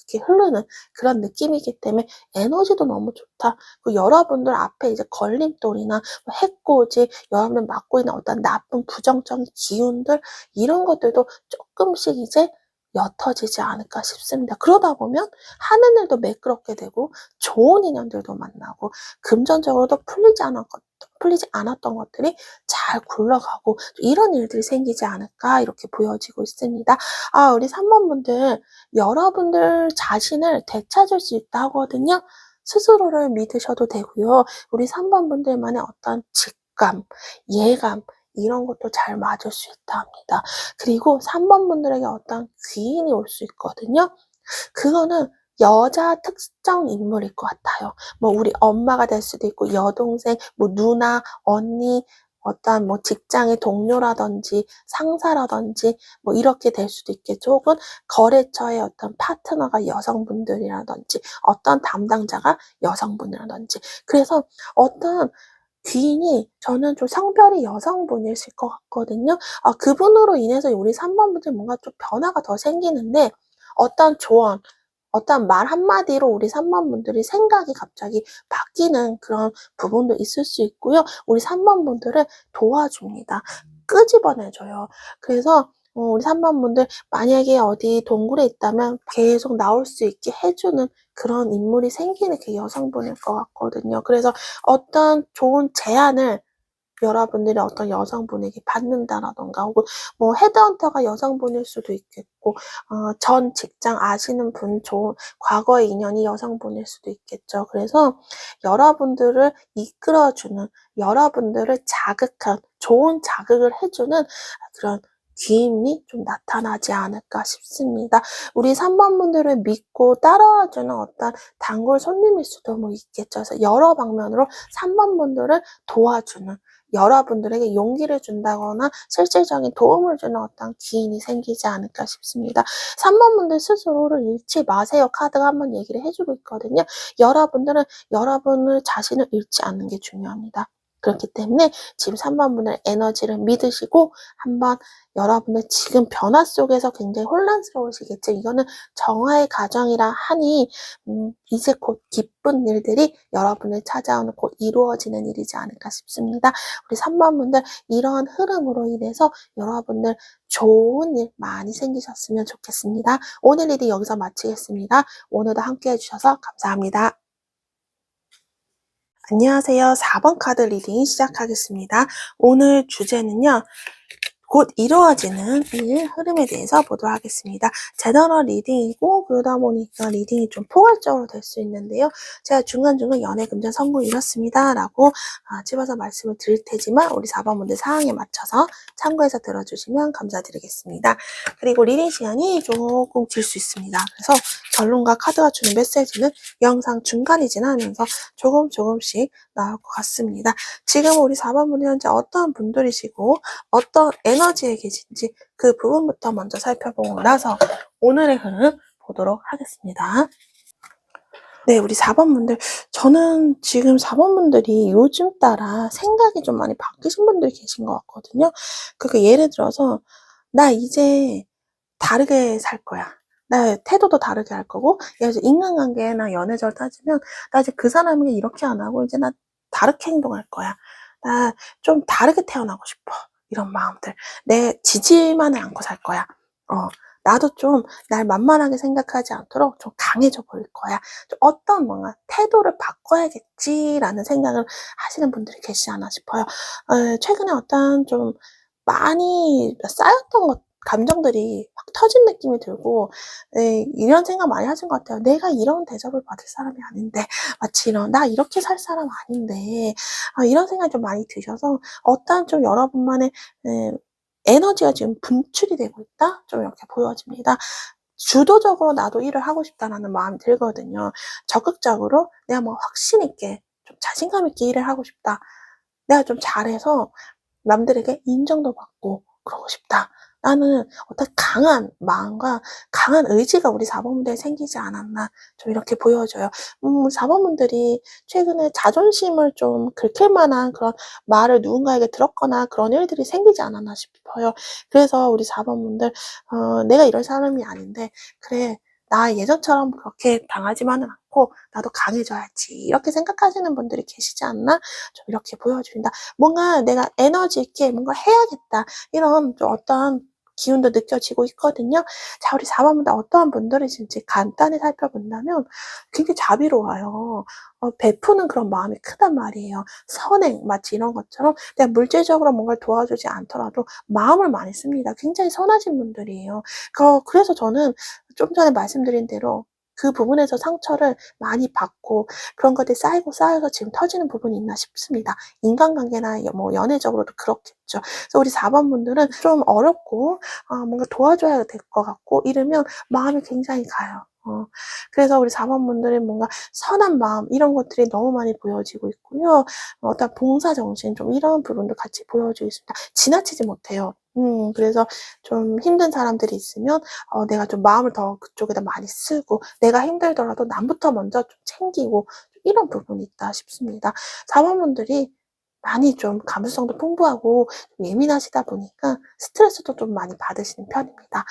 이렇게 흐르는 그런 느낌이기 때문에 에너지도 너무 좋다. 그리고 여러분들 앞에 이제 걸림돌이나 해코지, 여러분들 맡고 있는 어떤 나쁜 부정적인 기운들 이런 것들도 조금씩 이제 옅어지지 않을까 싶습니다. 그러다 보면 하는 일도 매끄럽게 되고 좋은 인연들도 만나고 금전적으로도 풀리지 않았던 것들이 잘 굴러가고 이런 일들이 생기지 않을까 이렇게 보여지고 있습니다. 아, 우리 3번 분들 여러분들 자신을 되찾을 수 있다 하거든요. 스스로를 믿으셔도 되고요. 우리 3번 분들만의 어떤 직감, 예감 이런 것도 잘 맞을 수 있다 합니다. 그리고 3번 분들에게 어떤 귀인이 올 수 있거든요. 그거는 여자 특정 인물일 것 같아요. 뭐 우리 엄마가 될 수도 있고 여동생, 뭐 누나, 언니, 어떤 뭐 직장의 동료라든지 상사라든지 뭐 이렇게 될 수도 있겠죠. 혹은 거래처의 어떤 파트너가 여성분들이라든지 어떤 담당자가 여성분이라든지 그래서 어떤 귀인이 저는 좀 성별이 여성분이실 것 같거든요. 아, 그분으로 인해서 우리 3번 분들 뭔가 좀 변화가 더 생기는데 어떤 조언, 어떤 말 한마디로 우리 3번 분들이 생각이 갑자기 바뀌는 그런 부분도 있을 수 있고요. 우리 3번 분들을 도와줍니다. 끄집어내줘요. 그래서 우리 3번 분들 만약에 어디 동굴에 있다면 계속 나올 수 있게 해주는 그런 인물이 생기는 그 여성분일 것 같거든요. 그래서 어떤 좋은 제안을 여러분들이 어떤 여성분에게 받는다라던가 혹은 뭐 헤드헌터가 여성분일 수도 있겠고 전 직장 아시는 분 좋은 과거의 인연이 여성분일 수도 있겠죠. 그래서 여러분들을 이끌어주는 여러분들을 자극한 좋은 자극을 해주는 그런 귀인이 좀 나타나지 않을까 싶습니다. 우리 3번 분들을 믿고 따라와주는 어떤 단골 손님일 수도 뭐 있겠죠. 그래서 여러 방면으로 3번 분들을 도와주는 여러분들에게 용기를 준다거나 실질적인 도움을 주는 어떤 기인이 생기지 않을까 싶습니다. 3번 분들 스스로를 잃지 마세요. 카드가 한번 얘기를 해주고 있거든요. 여러분들은 여러분을 자신을 잃지 않는 게 중요합니다. 그렇기 때문에 지금 3번 분의 에너지를 믿으시고 한번 여러분의 지금 변화 속에서 굉장히 혼란스러우시겠죠. 이거는 정화의 과정이라 하니 이제 곧 기쁜 일들이 여러분을 찾아오는 곧 이루어지는 일이지 않을까 싶습니다. 우리 3번 분들 이런 흐름으로 인해서 여러분들 좋은 일 많이 생기셨으면 좋겠습니다. 오늘 리딩 여기서 마치겠습니다. 오늘도 함께 해주셔서 감사합니다. 안녕하세요. 4번 카드 리딩 시작하겠습니다. 오늘 주제는요. 곧 이루어지는 일 흐름에 대해서 보도록 하겠습니다. 제너럴 리딩이고 그러다 보니까 리딩이 좀 포괄적으로 될 수 있는데요. 제가 중간중간 연애, 금전, 성공 이렇습니다 라고 집어서 말씀을 드릴 테지만 우리 4번 분들 상황에 맞춰서 참고해서 들어주시면 감사드리겠습니다. 그리고 리딩 시간이 조금 길 수 있습니다. 그래서 결론과 카드가 주는 메시지는 영상 중간이 지나면서 조금씩 나올 것 같습니다. 지금 우리 4번 분이 현재 어떤 분들이시고 어떤 에너지에 계신지 그 부분부터 먼저 살펴보고 나서 오늘의 흐름 보도록 하겠습니다. 네, 우리 4번 분들, 저는 지금 4번 분들이 요즘 따라 생각이 좀 많이 바뀌신 분들이 계신 것 같거든요. 그러니까 예를 들어서 나 이제 다르게 살 거야. 나 태도도 다르게 할 거고, 예를 들어 인간관계나 연애절 따지면 나 이제 그 사람에게 이렇게 안 하고 이제 나 다르게 행동할 거야. 나 좀 다르게 태어나고 싶어. 이런 마음들. 내 지지만을 않고 살 거야. 나도 좀 날 만만하게 생각하지 않도록 좀 강해져 보일 거야. 좀 어떤 뭔가 태도를 바꿔야겠지라는 생각을 하시는 분들이 계시지 않나 싶어요. 최근에 어떤 좀 많이 쌓였던 감정들이 확 터진 느낌이 들고, 이런 생각 많이 하신 것 같아요. 내가 이런 대접을 받을 사람이 아닌데, 마치 나 이렇게 살 사람 아닌데, 이런 생각이 좀 많이 드셔서, 어떤 좀 여러분만의, 에너지가 지금 분출이 되고 있다? 좀 이렇게 보여집니다. 주도적으로 나도 일을 하고 싶다라는 마음이 들거든요. 적극적으로 내가 뭐 확신 있게, 좀 자신감 있게 일을 하고 싶다. 내가 좀 잘해서 남들에게 인정도 받고 그러고 싶다. 라는 어떤 강한 마음과 강한 의지가 우리 4번분들에 생기지 않았나 좀 이렇게 보여져요. 4번분들이 최근에 자존심을 좀 긁힐 만한 그런 말을 누군가에게 들었거나 그런 일들이 생기지 않았나 싶어요. 그래서 우리 4번분들 내가 이럴 사람이 아닌데 그래 나 예전처럼 그렇게 당하지만은 않고 나도 강해져야지 이렇게 생각하시는 분들이 계시지 않나 좀 이렇게 보여줍니다. 뭔가 내가 에너지 있게 뭔가 해야겠다 이런 좀 어떤 기운도 느껴지고 있거든요. 자, 우리 4번분들 어떠한 분들이신지 간단히 살펴본다면 굉장히 자비로워요. 베푸는 그런 마음이 크단 말이에요. 선행, 마치 이런 것처럼 내가 물질적으로 뭔가를 도와주지 않더라도 마음을 많이 씁니다. 굉장히 선하신 분들이에요. 그래서 저는 좀 전에 말씀드린 대로 그 부분에서 상처를 많이 받고 그런 것들이 쌓여서 지금 터지는 부분이 있나 싶습니다. 인간관계나 뭐 연애적으로도 그렇겠죠. 그래서 우리 4번 분들은 좀 어렵고 뭔가 도와줘야 될 것 같고 이러면 마음이 굉장히 가요. 그래서 우리 4번 분들은 뭔가 선한 마음 이런 것들이 너무 많이 보여지고 있고요. 어떤 봉사정신 좀 이런 부분도 같이 보여지고 있습니다. 지나치지 못해요. 그래서 좀 힘든 사람들이 있으면 내가 좀 마음을 더 그쪽에다 많이 쓰고 내가 힘들더라도 남부터 먼저 좀 챙기고 이런 부분이 있다 싶습니다. 4번 분들이 많이 좀 감수성도 풍부하고 좀 예민하시다 보니까 스트레스도 좀 많이 받으시는 편입니다.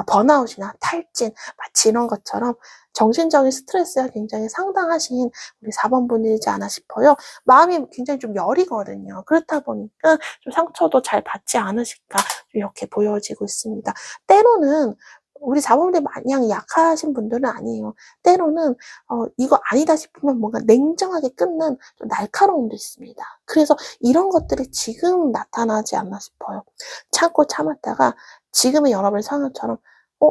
번아웃이나 탈진 마치 이런 것처럼 정신적인 스트레스가 굉장히 상당하신 우리 4번 분이지 않아 싶어요. 마음이 굉장히 좀 여리거든요. 그렇다 보니까 좀 상처도 잘 받지 않으실까 이렇게 보여지고 있습니다. 때로는 우리 4번분들이 마냥 약하신 분들은 아니에요. 때로는 이거 아니다 싶으면 뭔가 냉정하게 끊는 좀 날카로움도 있습니다. 그래서 이런 것들이 지금 나타나지 않나 싶어요. 참고 참았다가 지금의 여러분의 상황처럼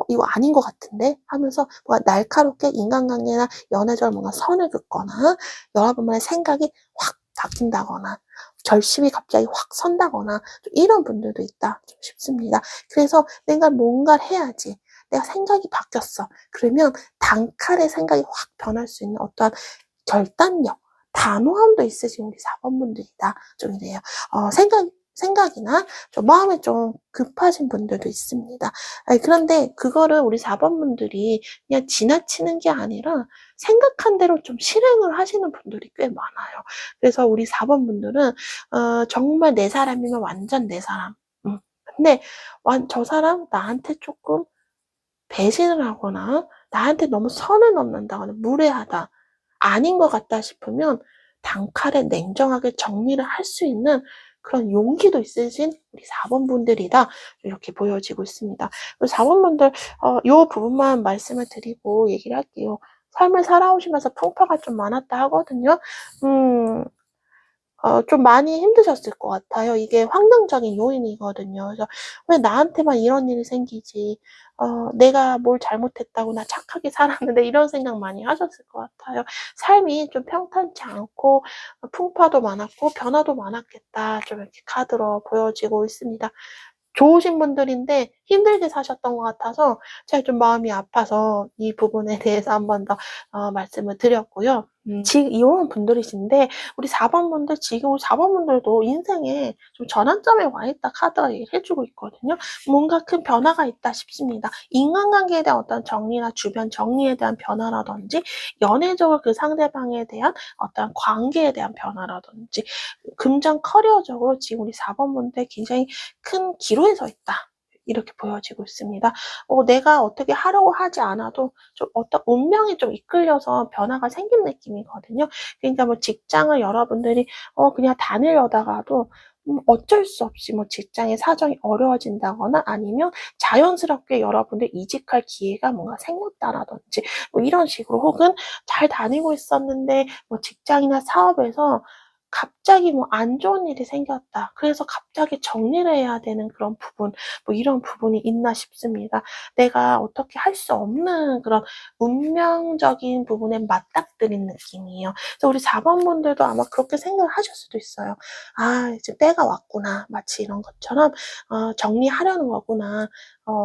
이거 아닌 것 같은데? 하면서 뭔가 날카롭게 인간관계나 연애적으로 뭔가 선을 긋거나 여러분만의 생각이 확 바뀐다거나 결심이 갑자기 확 선다거나 이런 분들도 있다 싶습니다. 그래서 내가 뭔가를 해야지. 내가 생각이 바뀌었어. 그러면 단칼에 생각이 확 변할 수 있는 어떠한 결단력, 단호함도 있으신 우리 4번분들이다. 좀 이래요. 생각이 생각이나 좀 마음이 좀 급하신 분들도 있습니다. 아니, 그런데 그거를 우리 4번 분들이 그냥 지나치는 게 아니라 생각한 대로 좀 실행을 하시는 분들이 꽤 많아요. 그래서 우리 4번 분들은 정말 내 사람이면 완전 내 사람. 근데 저 사람 나한테 조금 배신을 하거나 나한테 너무 선을 넘는다거나 무례하다, 아닌 것 같다 싶으면 단칼에 냉정하게 정리를 할 수 있는 그런 용기도 있으신 우리 4번 분들이다, 이렇게 보여지고 있습니다. 4번 분들 요 부분만 말씀을 드리고 얘기를 할게요. 삶을 살아오시면서 풍파가 좀 많았다 하거든요. 좀 많이 힘드셨을 것 같아요. 이게 환경적인 요인이거든요. 그래서 왜 나한테만 이런 일이 생기지? 내가 뭘 잘못했다고 나 착하게 살았는데 이런 생각 많이 하셨을 것 같아요. 삶이 좀 평탄치 않고 풍파도 많았고 변화도 많았겠다. 좀 이렇게 카드로 보여지고 있습니다. 좋으신 분들인데 힘들게 사셨던 것 같아서 제가 좀 마음이 아파서 이 부분에 대해서 한 번 더 말씀을 드렸고요. 지금 이혼한 분들이신데 우리 4번 분들, 지금 우리 4번 분들도 인생에 좀 전환점에 와 있다 카드가 얘기를 해주고 있거든요. 뭔가 큰 변화가 있다 싶습니다. 인간관계에 대한 어떤 정리나 주변 정리에 대한 변화라든지 연애적으로 그 상대방에 대한 어떤 관계에 대한 변화라든지 금전 커리어적으로 지금 우리 4번 분들 굉장히 큰 기로에 서 있다, 이렇게 보여지고 있습니다. 내가 어떻게 하려고 하지 않아도 좀 어떤 운명이 좀 이끌려서 변화가 생긴 느낌이거든요. 그러니까 뭐 직장을 여러분들이 그냥 다니려다가도 어쩔 수 없이 뭐 직장의 사정이 어려워진다거나 아니면 자연스럽게 여러분들 이직할 기회가 뭔가 생겼다라든지 뭐 이런 식으로, 혹은 잘 다니고 있었는데 뭐 직장이나 사업에서 갑자기 뭐 안 좋은 일이 생겼다, 그래서 갑자기 정리를 해야 되는 그런 부분, 뭐 이런 부분이 있나 싶습니다. 내가 어떻게 할 수 없는 그런 운명적인 부분에 맞닥뜨린 느낌이에요. 그래서 우리 4번 분들도 아마 그렇게 생각을 하실 수도 있어요. 아, 이제 때가 왔구나. 마치 이런 것처럼 정리하려는 거구나.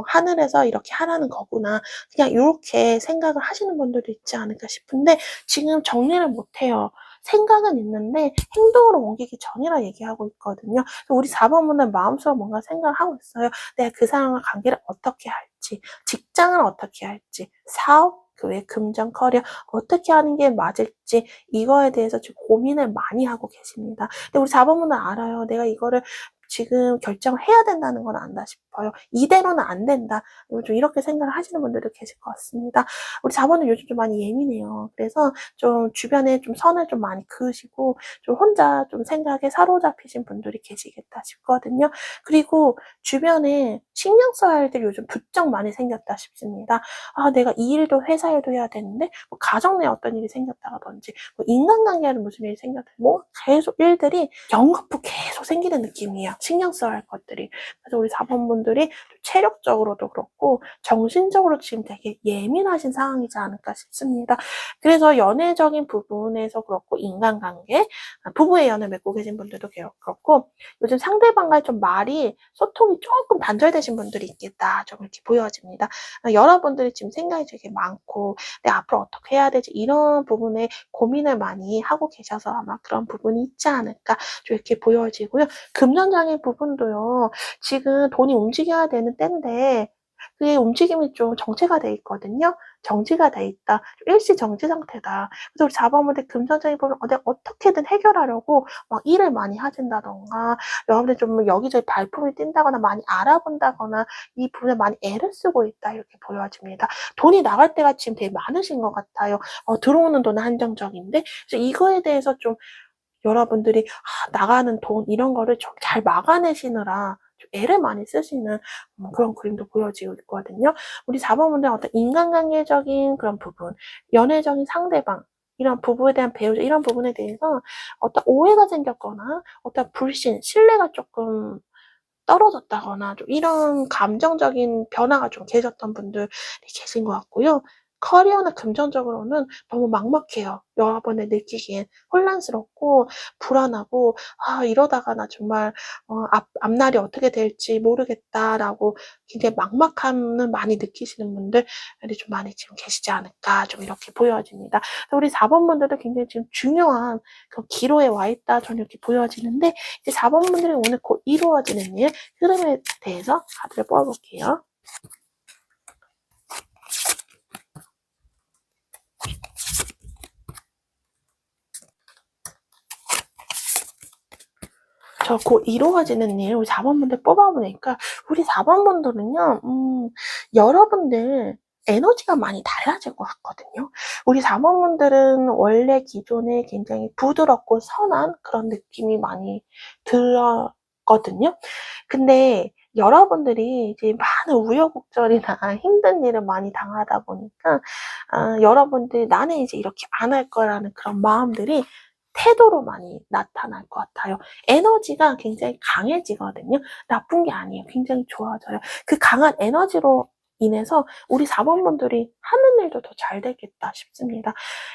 하늘에서 이렇게 하라는 거구나. 그냥 이렇게 생각을 하시는 분들도 있지 않을까 싶은데 지금 정리를 못해요. 생각은 있는데 행동으로 옮기기 전이라 얘기하고 있거든요. 우리 4번 분은 마음속으로 뭔가 생각을 하고 있어요. 내가 그 사람과 관계를 어떻게 할지, 직장을 어떻게 할지, 사업, 그 외 금전 커리어 어떻게 하는 게 맞을지, 이거에 대해서 지금 고민을 많이 하고 계십니다. 근데 우리 4번 분은 알아요. 내가 이거를 지금 결정을 해야 된다는 건 안다 싶어요. 이대로는 안 된다. 좀 이렇게 생각을 하시는 분들도 계실 것 같습니다. 우리 4번은 요즘 좀 많이 예민해요. 그래서 좀 주변에 좀 선을 좀 많이 그으시고 좀 혼자 좀 생각에 사로잡히신 분들이 계시겠다 싶거든요. 그리고 주변에 신경 써야 할 일이 요즘 부쩍 많이 생겼다 싶습니다. 아, 내가 이 일도 회사 일도 해야 되는데 뭐 가정 내에 어떤 일이 생겼다든지 뭐 인간관계에는 무슨 일이 생겼다, 뭐 계속 일들이 연거푸 계속 생기는 느낌이에요. 신경 써야 할 것들이. 그래서 우리 4번 분들이 체력적으로도 그렇고 정신적으로 지금 되게 예민하신 상황이지 않을까 싶습니다. 그래서 연애적인 부분에서 그렇고 인간관계, 부부의 연을 맺고 계신 분들도 그렇고 요즘 상대방과 좀 말이 소통이 조금 단절되신 분들이 있겠다, 좀 이렇게 보여집니다. 여러분들이 지금 생각이 되게 많고 내가 앞으로 어떻게 해야 되지, 이런 부분에 고민을 많이 하고 계셔서 아마 그런 부분이 있지 않을까 좀 이렇게 보여지고요. 금전적인 부분도요. 지금 돈이 움직여야 되는 때인데 그게 움직임이 좀 정체가 돼 있거든요. 정지가 돼 있다. 일시 정지 상태다. 그래서 우리 4번 분들 금전적인 부분 내가 어떻게든 해결하려고 막 일을 많이 하신다던가, 여러분들 좀 여기저기 발품이 뛴다거나 많이 알아본다거나 이 부분에 많이 애를 쓰고 있다, 이렇게 보여집니다. 돈이 나갈 때가 지금 되게 많으신 것 같아요. 들어오는 돈은 한정적인데, 그래서 이거에 대해서 좀 여러분들이 나가는 돈 이런 거를 좀 잘 막아내시느라 좀 애를 많이 쓰시는 그런 그림도 보여지고 있거든요. 우리 4번 분들은 어떤 인간관계적인 그런 부분, 연애적인 상대방, 이런 부부에 대한 배우자, 이런 부분에 대해서 어떤 오해가 생겼거나 어떤 불신, 신뢰가 조금 떨어졌다거나 좀 이런 감정적인 변화가 좀 계셨던 분들이 계신 것 같고요. 커리어나 금전적으로는 너무 막막해요. 여러분이 느끼기엔 혼란스럽고 불안하고 이러다가 나 정말 앞날이 어떻게 될지 모르겠다라고 굉장히 막막함을 많이 느끼시는 분들이 좀 많이 지금 계시지 않을까 좀 이렇게 보여집니다. 우리 4번 분들도 굉장히 지금 중요한 그 기로에 와 있다 저는 이렇게 보여지는데 이제 4번 분들이 오늘 곧 이루어지는 일 흐름에 대해서 카드를 뽑아볼게요. 곧 이루어지는 일, 우리 4번 분들 뽑아보니까, 우리 4번 분들은요, 여러분들 에너지가 많이 달라질 것 같거든요. 우리 4번 분들은 원래 기존에 굉장히 부드럽고 선한 그런 느낌이 많이 들었거든요. 근데 여러분들이 이제 많은 우여곡절이나 힘든 일을 많이 당하다 보니까, 여러분들 나는 이제 이렇게 안 할 거라는 그런 마음들이 태도로 많이 나타날 것 같아요. 에너지가 굉장히 강해지거든요. 나쁜 게 아니에요. 굉장히 좋아져요. 그 강한 에너지로 인해서 우리 4번 분들이 하는 일도 더 잘 되겠다 싶습니다.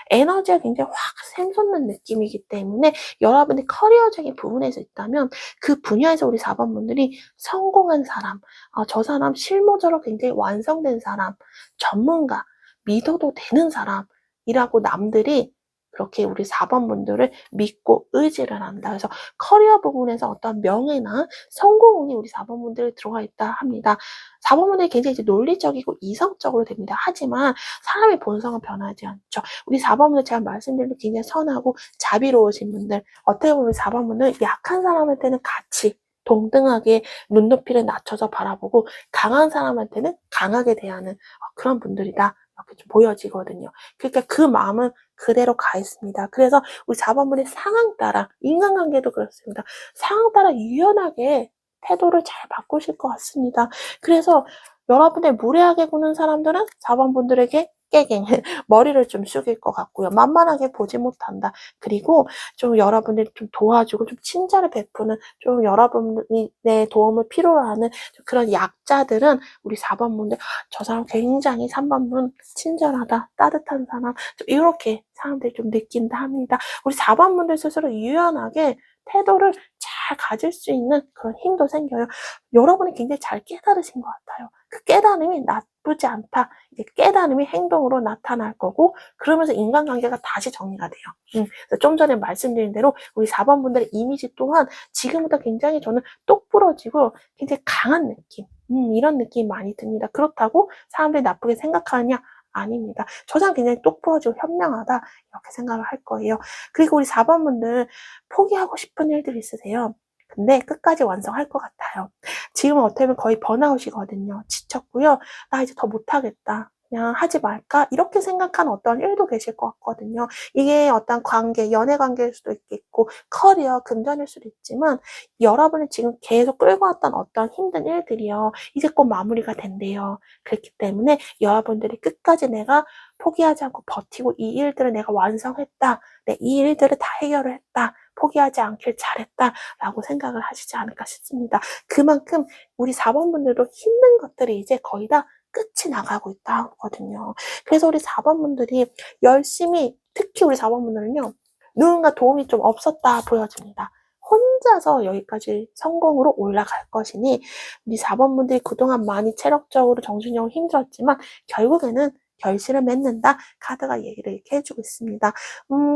에너지가 굉장히 확 샘솟는 느낌이기 때문에 여러분이 커리어적인 부분에서 있다면 그 분야에서 우리 4번 분들이 성공한 사람, 저 사람 실무적으로 굉장히 완성된 사람, 전문가, 믿어도 되는 사람이라고 남들이 그렇게 우리 4번 분들을 믿고 의지를 한다. 그래서 커리어 부분에서 어떤 명예나 성공운이 우리 4번 분들에 들어가 있다 합니다. 4번 분들이 굉장히 이제 논리적이고 이성적으로 됩니다. 하지만 사람의 본성은 변하지 않죠. 우리 4번 분들 제가 말씀드린 대로 굉장히 선하고 자비로우신 분들, 어떻게 보면 4번 분들 약한 사람한테는 같이 동등하게 눈높이를 낮춰서 바라보고 강한 사람한테는 강하게 대하는 그런 분들이다. 이렇게 좀 보여지거든요. 그러니까 그 마음은 그대로 가 있습니다. 그래서 우리 4번분의 상황 따라, 인간관계도 그렇습니다. 상황 따라 유연하게 태도를 잘 바꾸실 것 같습니다. 그래서 여러분의 무례하게 구는 사람들은 4번분들에게 깨갱, 머리를 좀 숙일 것 같고요. 만만하게 보지 못한다. 그리고 좀 여러분들이 좀 도와주고 좀 친절을 베푸는 좀 여러분의 도움을 필요로 하는 그런 약자들은 우리 4번분들 저 사람 굉장히 3번분 친절하다, 따뜻한 사람 좀 이렇게 사람들이 좀 느낀다 합니다. 우리 4번분들 스스로 유연하게 태도를 잘 가질 수 있는 그런 힘도 생겨요. 여러분이 굉장히 잘 깨달으신 것 같아요. 그 깨달음이 나쁘지 않다. 이제 깨달음이 행동으로 나타날 거고 그러면서 인간관계가 다시 정리가 돼요. 그래서 좀 전에 말씀드린 대로 우리 4번 분들의 이미지 또한 지금부터 굉장히 저는 똑부러지고 굉장히 강한 느낌 이런 느낌이 많이 듭니다. 그렇다고 사람들이 나쁘게 생각하느냐? 아닙니다. 저 사람 굉장히 똑부러지고 현명하다 이렇게 생각을 할 거예요. 그리고 우리 4번 분들 포기하고 싶은 일들이 있으세요. 근데 끝까지 완성할 것 같아요. 지금은 어떻게 보면 거의 번아웃이거든요. 지쳤고요. 나 이제 더 못하겠다. 그냥 하지 말까? 이렇게 생각하는 어떤 일도 계실 것 같거든요. 이게 어떤 관계, 연애 관계일 수도 있겠고, 커리어, 금전일 수도 있지만, 여러분이 지금 계속 끌고 왔던 어떤 힘든 일들이요. 이제 곧 마무리가 된대요. 그렇기 때문에 여러분들이 끝까지 내가 포기하지 않고 버티고 이 일들을 내가 완성했다. 이 일들을 다 해결을 했다. 포기하지 않길 잘했다. 라고 생각을 하시지 않을까 싶습니다. 그만큼 우리 4번 분들도 힘든 것들이 이제 거의 다 끝이 나가고 있다거든요. 그래서 우리 4번 분들이 열심히, 특히 우리 4번 분들은요, 누군가 도움이 좀 없었다 보여집니다. 혼자서 여기까지 성공으로 올라갈 것이니, 우리 4번 분들이 그동안 많이 체력적으로, 정신적으로 힘들었지만, 결국에는 결실을 맺는다. 카드가 얘기를 이렇게 해주고 있습니다.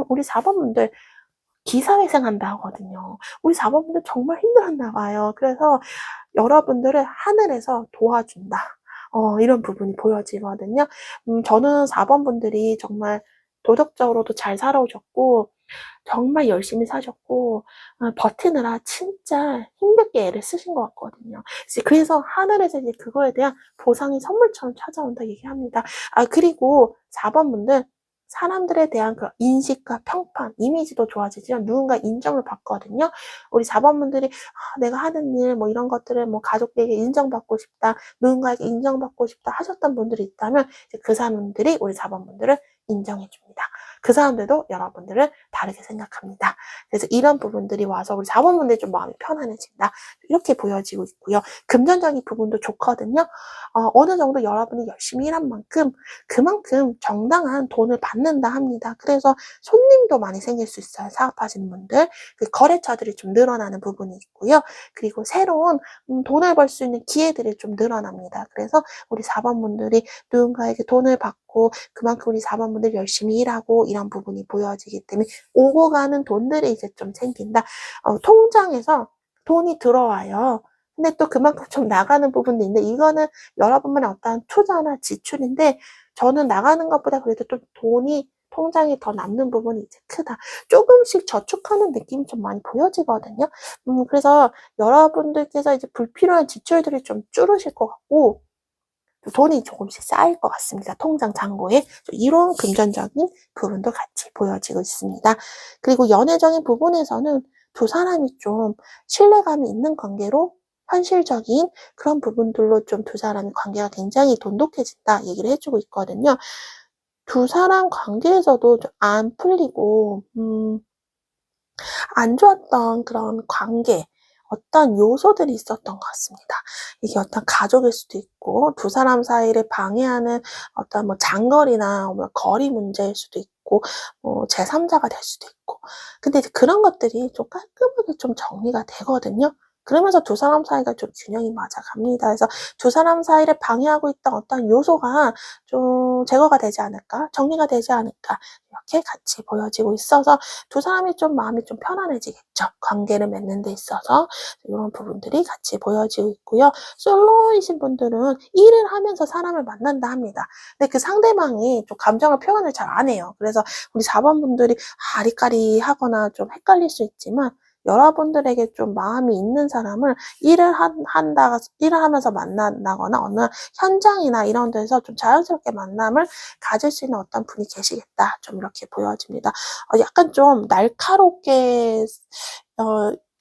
우리 4번 분들, 기사회생 한다 하거든요. 우리 4번 분들 정말 힘들었나 봐요. 그래서 여러분들을 하늘에서 도와준다. 이런 부분이 보여지거든요. 저는 4번 분들이 정말 도덕적으로도 잘 살아오셨고, 정말 열심히 사셨고, 버티느라 진짜 힘겹게 애를 쓰신 것 같거든요. 그래서 하늘에서 이제 그거에 대한 보상이 선물처럼 찾아온다 얘기합니다. 그리고 4번 분들, 사람들에 대한 그 인식과 평판, 이미지도 좋아지지만 누군가 인정을 받거든요. 우리 4번 분들이 내가 하는 일, 뭐 이런 것들을 뭐 가족에게 인정받고 싶다, 누군가에게 인정받고 싶다 하셨던 분들이 있다면 그 사람들이 우리 4번 분들을 인정해 줍니다. 그 사람들도 여러분들을 다르게 생각합니다. 그래서 이런 부분들이 와서 우리 4번분들이 좀 마음이 편안해진다. 이렇게 보여지고 있고요. 금전적인 부분도 좋거든요. 어느 정도 여러분이 열심히 일한 만큼 그만큼 정당한 돈을 받는다 합니다. 그래서 손님도 많이 생길 수 있어요. 사업하시는 분들. 그 거래처들이 좀 늘어나는 부분이 있고요. 그리고 새로운 돈을 벌 수 있는 기회들이 좀 늘어납니다. 그래서 우리 4번분들이 누군가에게 돈을 받고 그만큼 우리 4번분들이 열심히 일하고 이런 부분이 보여지기 때문에 오고 가는 돈들이 이제 좀 생긴다. 통장에서 돈이 들어와요. 근데 또 그만큼 좀 나가는 부분도 있는데 이거는 여러분만의 어떤 투자나 지출인데 저는 나가는 것보다 그래도 좀 돈이 통장에 더 남는 부분이 이제 크다. 조금씩 저축하는 느낌이 좀 많이 보여지거든요. 그래서 여러분들께서 이제 불필요한 지출들이 좀 줄으실 것 같고 돈이 조금씩 쌓일 것 같습니다. 통장 잔고에. 이런 금전적인 부분도 같이 보여지고 있습니다. 그리고 연애적인 부분에서는 두 사람이 좀 신뢰감이 있는 관계로 현실적인 그런 부분들로 좀 두 사람의 관계가 굉장히 돈독해진다 얘기를 해주고 있거든요. 두 사람 관계에서도 좀 안 풀리고 안 좋았던 그런 관계, 어떤 요소들이 있었던 것 같습니다. 이게 어떤 가족일 수도 있고 두 사람 사이를 방해하는 어떤 뭐 장거리나 뭐 거리 문제일 수도 있고 제3자가 될 수도 있고 근데 이제 그런 것들이 좀 깔끔하게 좀 정리가 되거든요. 그러면서 두 사람 사이가 좀 균형이 맞아갑니다. 그래서 두 사람 사이를 방해하고 있던 어떤 요소가 좀 제거가 되지 않을까, 정리가 되지 않을까 이렇게 같이 보여지고 있어서 두 사람이 좀 마음이 좀 편안해지겠죠. 관계를 맺는 데 있어서 이런 부분들이 같이 보여지고 있고요. 솔로이신 분들은 일을 하면서 사람을 만난다 합니다. 근데 그 상대방이 좀 감정을 표현을 잘 안 해요. 그래서 우리 4번 분들이 아리까리하거나 좀 헷갈릴 수 있지만 여러분들에게 좀 마음이 있는 사람을 일을 하면서 만난다거나 어느 현장이나 이런 데서 좀 자연스럽게 만남을 가질 수 있는 어떤 분이 계시겠다. 좀 이렇게 보여집니다. 약간 좀 날카롭게,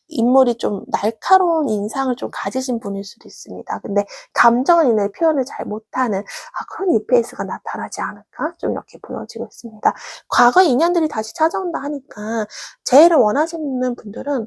인물이 좀 날카로운 인상을 좀 가지신 분일 수도 있습니다. 근데 감정을 인해 표현을 잘 못하는 그런 뉴페이스가 나타나지 않을까? 좀 이렇게 보여지고 있습니다. 과거 인연들이 다시 찾아온다 하니까 재해를 원하시는 분들은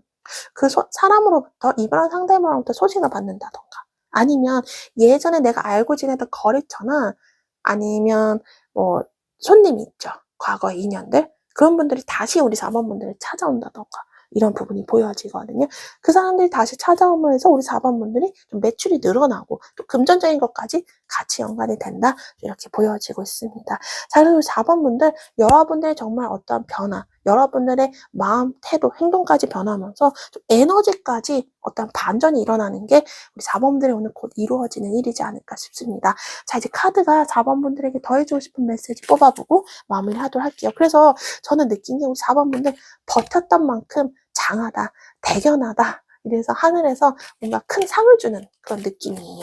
그 사람으로부터 이별한 상대방으로부터 소식을 받는다던가 아니면 예전에 내가 알고 지내던 거래처나 아니면 뭐 손님이 있죠. 과거 인연들. 그런 분들이 다시 우리 4번 분들을 찾아온다던가 이런 부분이 보여지거든요. 그 사람들이 다시 찾아오면서 우리 4번 분들이 좀 매출이 늘어나고 또 금전적인 것까지 같이 연관이 된다. 이렇게 보여지고 있습니다. 자, 그리고 4번 분들 여러분들의 정말 어떤 변화, 여러분들의 마음, 태도, 행동까지 변하면서 좀 에너지까지 어떤 반전이 일어나는 게 우리 4번분들이 오늘 곧 이루어지는 일이지 않을까 싶습니다. 자, 이제 카드가 4번분들에게 더해주고 싶은 메시지 뽑아보고 마무리하도록 할게요. 그래서 저는 느낀 게 우리 4번분들 버텼던 만큼 장하다, 대견하다. 이래서 하늘에서 뭔가 큰 상을 주는 그런 느낌이에요.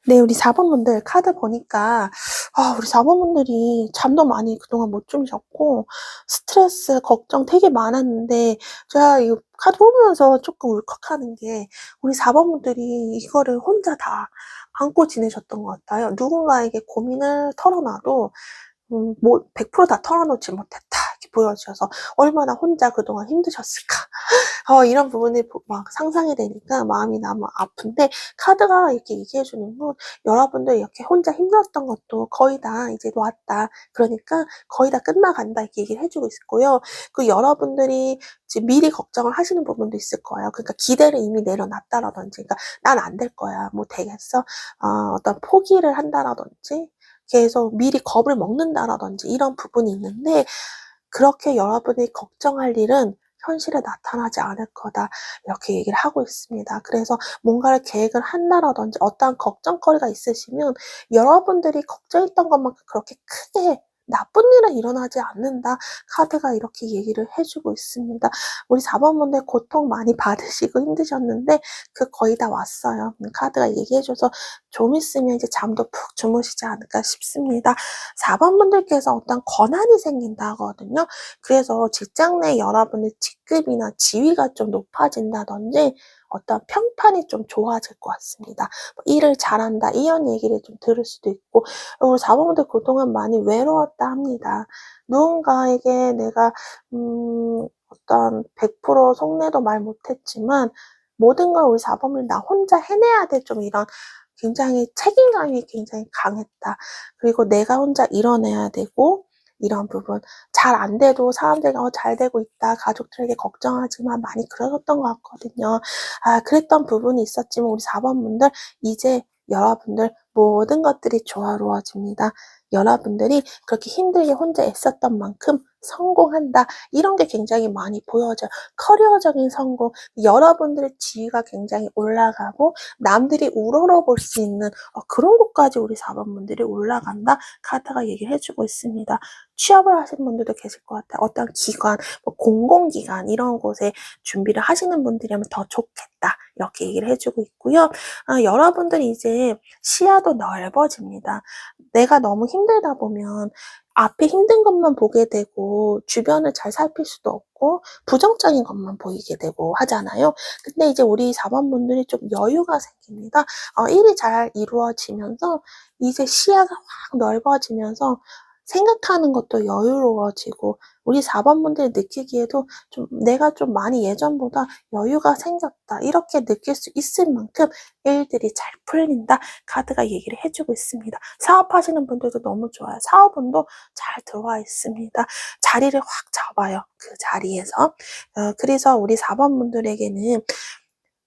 네, 우리 4번분들 카드 보니까 우리 4번분들이 잠도 많이 그동안 못 주무셨고 스트레스, 걱정 되게 많았는데 제가 이 카드 보면서 조금 울컥하는 게 우리 4번분들이 이거를 혼자 다 안고 지내셨던 것 같아요. 누군가에게 고민을 털어놔도 뭐 100% 다 털어놓지 못했다 이렇게 보여주셔서 얼마나 혼자 그동안 힘드셨을까 이런 부분이 막 상상이 되니까 마음이 너무 아픈데 카드가 이렇게 얘기해주는 건 여러분들 이렇게 혼자 힘들었던 것도 거의 다 이제 놨다. 그러니까 거의 다 끝나간다 이렇게 얘기를 해주고 있고요. 그 여러분들이 지금 미리 걱정을 하시는 부분도 있을 거예요. 그러니까 기대를 이미 내려놨다라든지 그러니까 난 안 될 거야. 뭐 되겠어? 어떤 포기를 한다라든지 계속 미리 겁을 먹는다라든지 이런 부분이 있는데 그렇게 여러분이 걱정할 일은 현실에 나타나지 않을 거다. 이렇게 얘기를 하고 있습니다. 그래서 뭔가를 계획을 한다라든지 어떠한 걱정거리가 있으시면 여러분들이 걱정했던 것만큼 그렇게 크게 나쁜 일은 일어나지 않는다. 카드가 이렇게 얘기를 해주고 있습니다. 우리 4번분들 고통 많이 받으시고 힘드셨는데 그 거의 다 왔어요. 카드가 얘기해줘서 좀 있으면 이제 잠도 푹 주무시지 않을까 싶습니다. 4번분들께서 어떤 권한이 생긴다거든요. 그래서 직장 내 여러분의 직급이나 지위가 좀 높아진다든지 어떤 평판이 좀 좋아질 것 같습니다. 뭐 일을 잘한다 이런 얘기를 좀 들을 수도 있고, 우리 4번분들 그동안 많이 외로웠다 합니다. 누군가에게 내가 어떤 100% 속내도 말 못했지만 모든 걸 우리 4번분들 나 혼자 해내야 돼, 좀 이런 굉장히 책임감이 굉장히 강했다. 그리고 내가 혼자 이뤄내야 되고, 이런 부분 잘 안 돼도 사람들이 잘 되고 있다, 가족들에게 걱정하지만 많이 그러셨던 것 같거든요. 그랬던 부분이 있었지만 우리 4번분들 이제 여러분들 모든 것들이 조화로워집니다. 여러분들이 그렇게 힘들게 혼자 애썼던 만큼 성공한다, 이런 게 굉장히 많이 보여져요. 커리어적인 성공, 여러분들의 지위가 굉장히 올라가고 남들이 우러러볼 수 있는 그런 곳까지 우리 4번분들이 올라간다, 카드가 얘기를 해주고 있습니다. 취업을 하시는 분들도 계실 것 같아요. 어떤 기관, 뭐 공공기관 이런 곳에 준비를 하시는 분들이라면 더 좋겠다, 이렇게 얘기를 해주고 있고요. 여러분들이 이제 시야도 넓어집니다. 내가 너무 힘들다 보면 앞에 힘든 것만 보게 되고 주변을 잘 살필 수도 없고 부정적인 것만 보이게 되고 하잖아요. 근데 이제 우리 4번분들이 좀 여유가 생깁니다. 일이 잘 이루어지면서 이제 시야가 확 넓어지면서 생각하는 것도 여유로워지고, 우리 4번분들이 느끼기에도 좀 내가 좀 많이 예전보다 여유가 생겼다, 이렇게 느낄 수 있을 만큼 일들이 잘 풀린다, 카드가 얘기를 해주고 있습니다. 사업하시는 분들도 너무 좋아요. 사업운도 잘 들어와 있습니다. 자리를 확 잡아요, 그 자리에서. 그래서 우리 4번분들에게는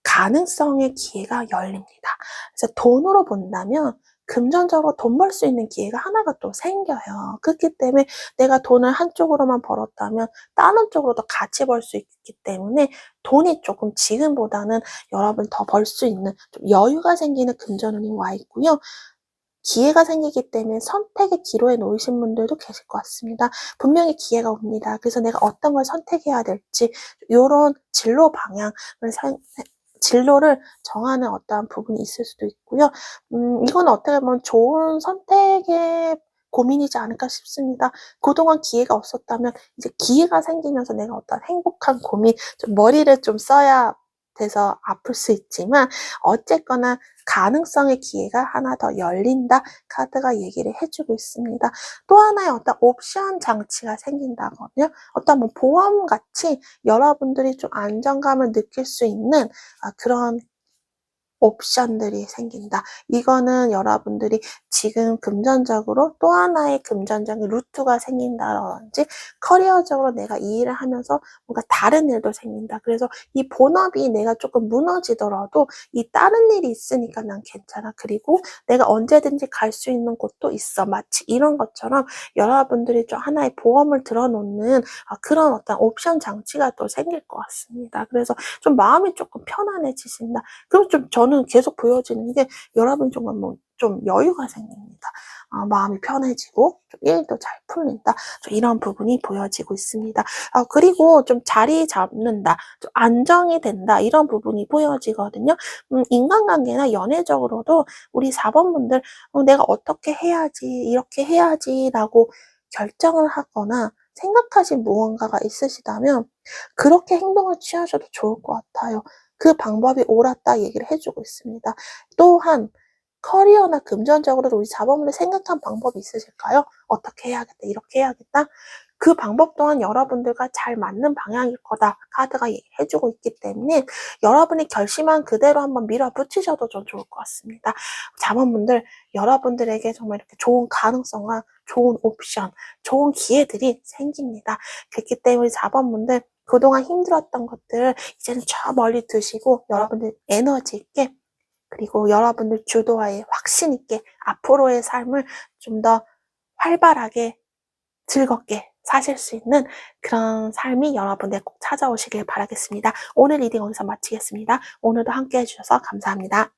가능성의 기회가 열립니다. 그래서 돈으로 본다면 금전적으로 돈 벌 수 있는 기회가 하나가 또 생겨요. 그렇기 때문에 내가 돈을 한쪽으로만 벌었다면 다른 쪽으로도 같이 벌 수 있기 때문에 돈이 조금 지금보다는 여러분 더 벌 수 있는 좀 여유가 생기는 금전운이 와 있고요. 기회가 생기기 때문에 선택의 기로에 놓이신 분들도 계실 것 같습니다. 분명히 기회가 옵니다. 그래서 내가 어떤 걸 선택해야 될지, 이런 진로를 정하는 어떠한 부분이 있을 수도 있고요. 이건 어떻게 보면 좋은 선택의 고민이지 않을까 싶습니다. 그동안 기회가 없었다면 이제 기회가 생기면서 내가 어떤 행복한 고민, 좀 머리를 좀 써야 돼서 아플 수 있지만 어쨌거나 가능성의 기회가 하나 더 열린다, 카드가 얘기를 해주고 있습니다. 또 하나의 어떤 옵션 장치가 생긴다거든요. 어떤 뭐 보험같이 여러분들이 좀 안정감을 느낄 수 있는 그런 옵션들이 생긴다. 이거는 여러분들이 지금 금전적으로 또 하나의 금전적인 루트가 생긴다든지, 커리어적으로 내가 이 일을 하면서 뭔가 다른 일도 생긴다. 그래서 이 본업이 내가 조금 무너지더라도 이 다른 일이 있으니까 난 괜찮아. 그리고 내가 언제든지 갈 수 있는 곳도 있어. 마치 이런 것처럼 여러분들이 좀 하나의 보험을 들어놓는 그런 어떤 옵션 장치가 또 생길 것 같습니다. 그래서 좀 마음이 조금 편안해지신다. 그럼 좀 저는 계속 보여지는 게 여러분 정말 좀 여유가 생깁니다. 마음이 편해지고 좀 일도 잘 풀린다, 좀 이런 부분이 보여지고 있습니다. 그리고 좀 자리 잡는다, 좀 안정이 된다, 이런 부분이 보여지거든요. 인간관계나 연애적으로도 우리 4번분들 내가 어떻게 해야지, 이렇게 해야지 라고 결정을 하거나 생각하신 무언가가 있으시다면 그렇게 행동을 취하셔도 좋을 것 같아요. 그 방법이 옳았다 얘기를 해주고 있습니다. 또한 커리어나 금전적으로도 우리 4번분들 생각한 방법이 있으실까요? 어떻게 해야겠다, 이렇게 해야겠다. 그 방법 또한 여러분들과 잘 맞는 방향일 거다, 카드가 해주고 있기 때문에 여러분이 결심한 그대로 한번 밀어붙이셔도 좀 좋을 것 같습니다. 4번분들, 여러분들에게 정말 이렇게 좋은 가능성과 좋은 옵션, 좋은 기회들이 생깁니다. 그렇기 때문에 4번분들 그동안 힘들었던 것들 이제는 저 멀리 두시고 여러분들 에너지 있게, 그리고 여러분들 주도하에 확신 있게 앞으로의 삶을 좀 더 활발하게 즐겁게 사실 수 있는 그런 삶이 여러분들 꼭 찾아오시길 바라겠습니다. 오늘 리딩 여기서 마치겠습니다. 오늘도 함께 해주셔서 감사합니다.